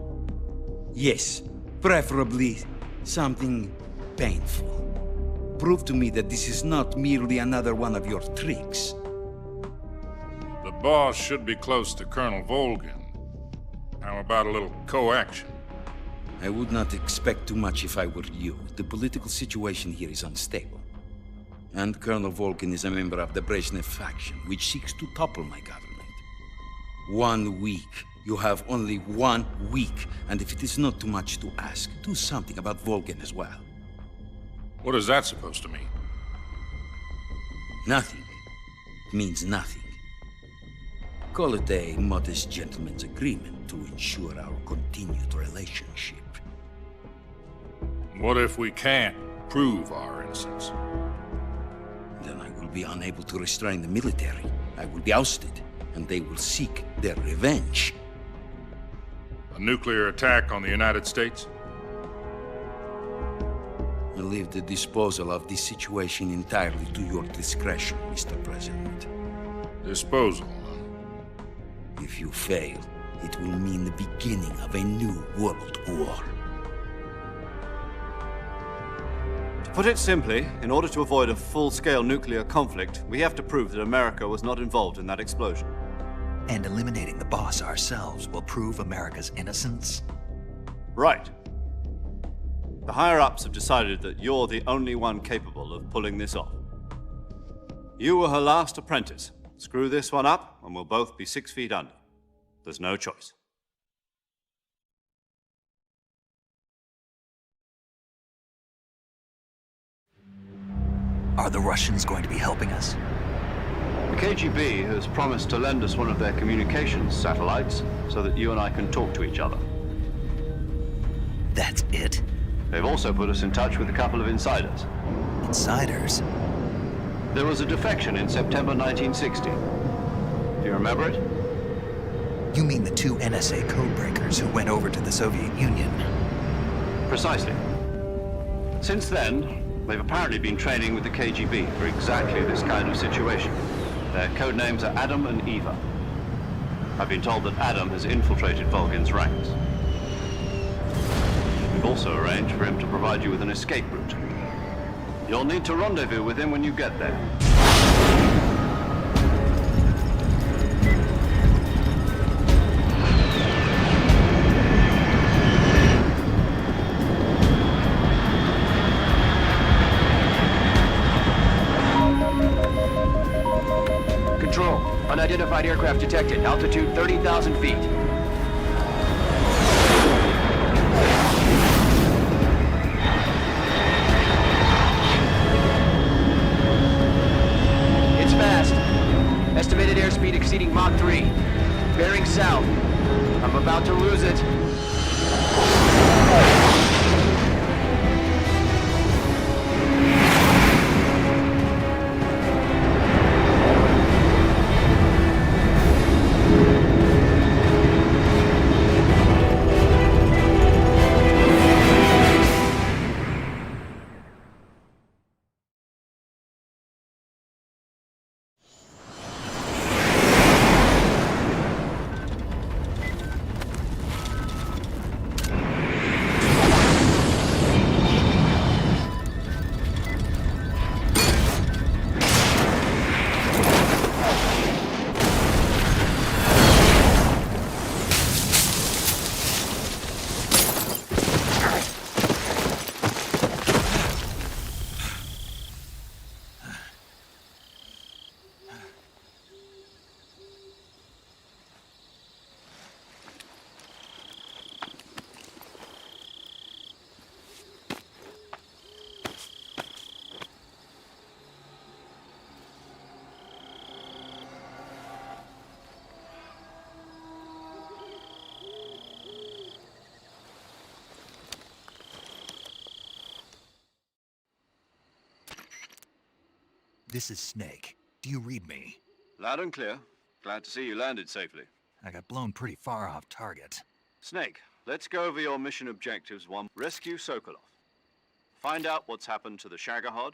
Yes, preferably something painful. Prove to me that this is not merely another one of your tricks. The boss should be close to Colonel Volgin. How about a little co-action? I would not expect too much if I were you. The political situation here is unstable. And Colonel Volgin is a member of the Brezhnev faction, which seeks to topple my government. 1 week. You have only 1 week. And if it is not too much to ask, do something about Volgin as well. What is that supposed to mean? Nothing. It means nothing. Call it a modest gentleman's agreement to ensure our continued relationship. What if we can't prove our innocence? Then I will be unable to restrain the military. I will be ousted, and they will seek their revenge. A nuclear attack on the United States? I leave the disposal of this situation entirely to your discretion, Mr. President. Disposal? If you fail, it will mean the beginning of a new world war. To put it simply, in order to avoid a full-scale nuclear conflict, we have to prove that America was not involved in that explosion. And eliminating the boss ourselves will prove America's innocence? Right. The higher-ups have decided that you're the only one capable of pulling this off. You were her last apprentice. Screw this one up, and we'll both be 6 feet under. There's no choice. Are the Russians going to be helping us? The KGB has promised to lend us one of their communications satellites so that you and I can talk to each other. That's it? They've also put us in touch with a couple of insiders. Insiders? There was a defection in September 1960. Do you remember it? You mean the 2 NSA codebreakers who went over to the Soviet Union? Precisely. Since then, they've apparently been training with the KGB for exactly this kind of situation. Their code names are Adam and Eva. I've been told that Adam has infiltrated Volgin's ranks. We've also arranged for him to provide you with an escape route. You'll need to rendezvous with him when you get there. Control, unidentified aircraft detected. Altitude 30,000 feet. It's fast. Estimated airspeed exceeding Mach 3. Bearing south. I'm about to lose it. This is Snake. Do you read me? Loud and clear. Glad to see you landed safely. I got blown pretty far off target. Snake, let's go over your mission objectives. 1. Rescue Sokolov. Find out what's happened to the Shagohod.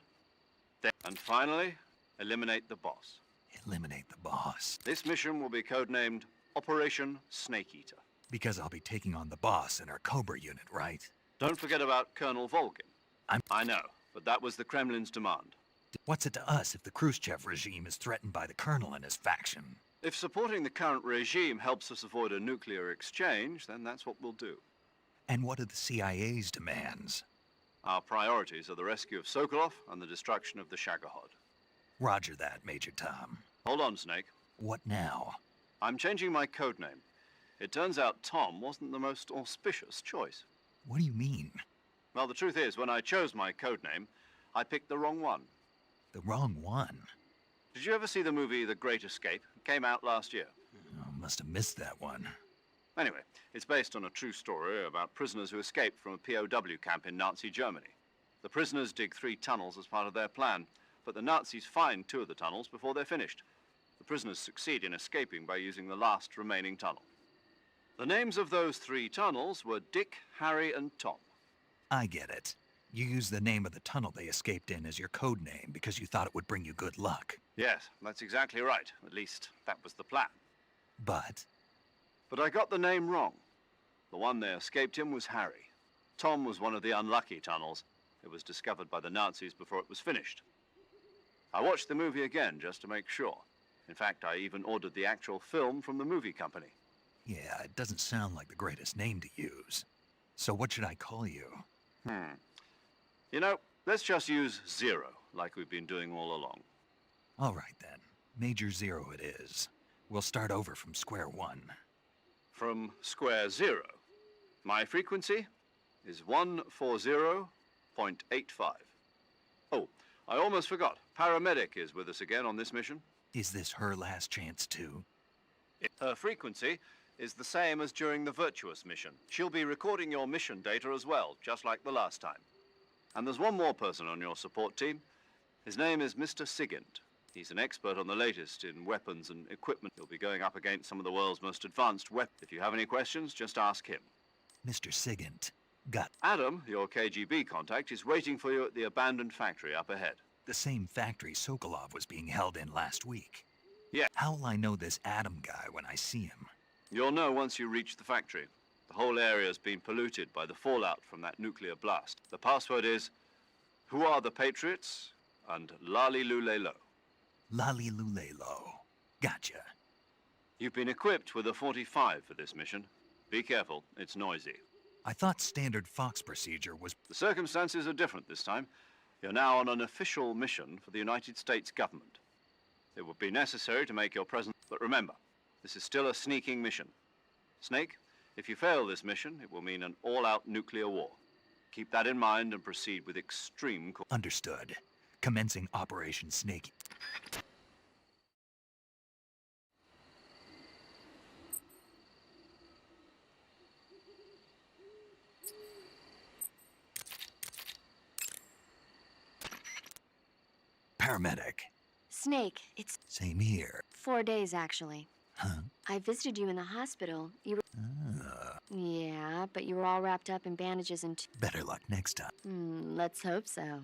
And finally, eliminate the boss. Eliminate the boss. This mission will be codenamed Operation Snake Eater. Because I'll be taking on the boss in our Cobra unit, right? Don't forget about Colonel Volgin. I know, but that was the Kremlin's demand. What's it to us if the Khrushchev regime is threatened by the Colonel and his faction? If supporting the current regime helps us avoid a nuclear exchange, then that's what we'll do. And what are the CIA's demands? Our priorities are the rescue of Sokolov and the destruction of the Shagohod. Roger that, Major Tom. Hold on, Snake. What now? I'm changing my codename. It turns out Tom wasn't the most auspicious choice. What do you mean? Well, the truth is, when I chose my codename, I picked the wrong one. The wrong one? Did you ever see the movie The Great Escape? It came out last year. Oh, must have missed that one. Anyway, it's based on a true story about prisoners who escaped from a POW camp in Nazi Germany. The prisoners dig 3 tunnels as part of their plan, but the Nazis find 2 of the tunnels before they're finished. The prisoners succeed in escaping by using the last remaining tunnel. The names of those 3 tunnels were Dick, Harry, and Tom. I get it. You used the name of the tunnel they escaped in as your code name because you thought it would bring you good luck. Yes, that's exactly right. At least, that was the plan. But I got the name wrong. The one they escaped in was Harry. Tom was one of the unlucky tunnels. It was discovered by the Nazis before it was finished. I watched the movie again just to make sure. In fact, I even ordered the actual film from the movie company. yeah, it doesn't sound like the greatest name to use. So what should I call you? You know, let's just use Zero, like we've been doing all along. All right then. Major Zero it is. We'll start over from square one. From square 0. My frequency is 140.85. Oh, I almost forgot. Paramedic is with us again on this mission. Is this her last chance too? Her frequency is the same as during the Virtuous mission. She'll be recording your mission data as well, just like the last time. And there's one more person on your support team. His name is Mr. Sigint. He's an expert on the latest in weapons and equipment. He'll be going up against some of the world's most advanced weapons. If you have any questions, just ask him. Mr. Sigint. Got Adam, your KGB contact, is waiting for you at the abandoned factory up ahead. the same factory Sokolov was being held in last week. Yeah. How will I know this Adam guy when I see him? You'll know once you reach the factory. The whole area's been polluted by the fallout from that nuclear blast. The password is, "Who are the Patriots?" and Lali Lule Lo. Lali Lule Lo. Gotcha. You've been equipped with a 45 for this mission. Be careful, it's noisy. I thought standard Fox procedure was... The circumstances are different this time. You're now on an official mission for the United States government. It would be necessary to make your presence, but remember, this is still a sneaking mission. Snake, if you fail this mission, it will mean an all-out nuclear war. Keep that in mind and proceed with extreme caution. Understood. Commencing Operation Snake. Paramedic. Snake, it's Same here. 4 days, actually. Huh? I visited you in the hospital. You were... Yeah, but you were all wrapped up in bandages and... Better luck next time. Let's hope so.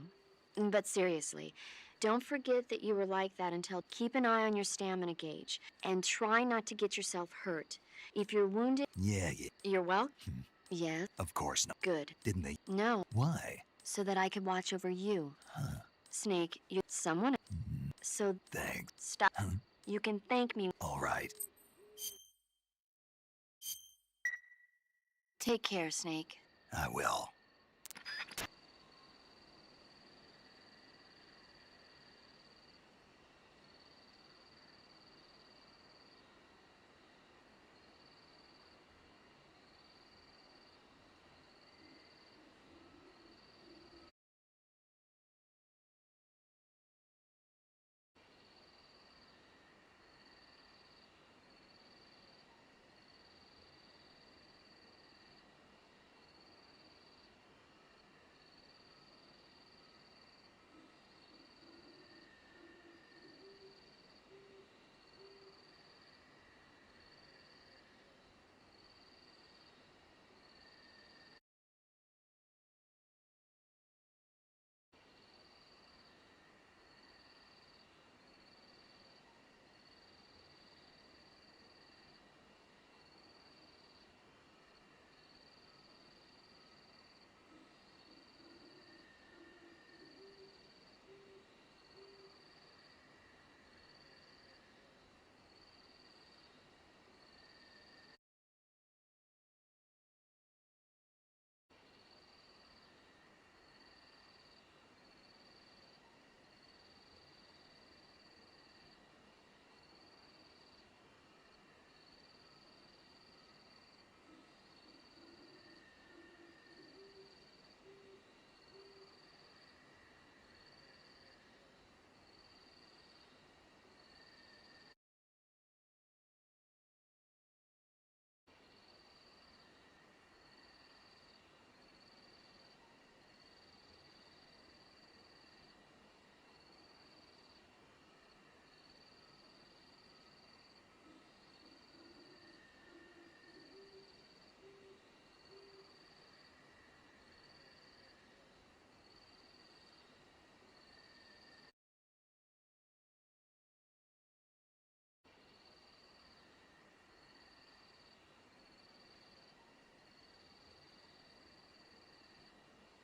But seriously, don't forget that you were like that until... Keep an eye on your stamina gauge, and try not to get yourself hurt. If you're wounded... Yeah. You're well? Yes. Of course not. Good. Didn't they? No. Why? So that I could watch over you. Huh? Snake, you're someone... So... Thanks. Stop. Huh? You can thank me. All right. Take care, Snake. I will.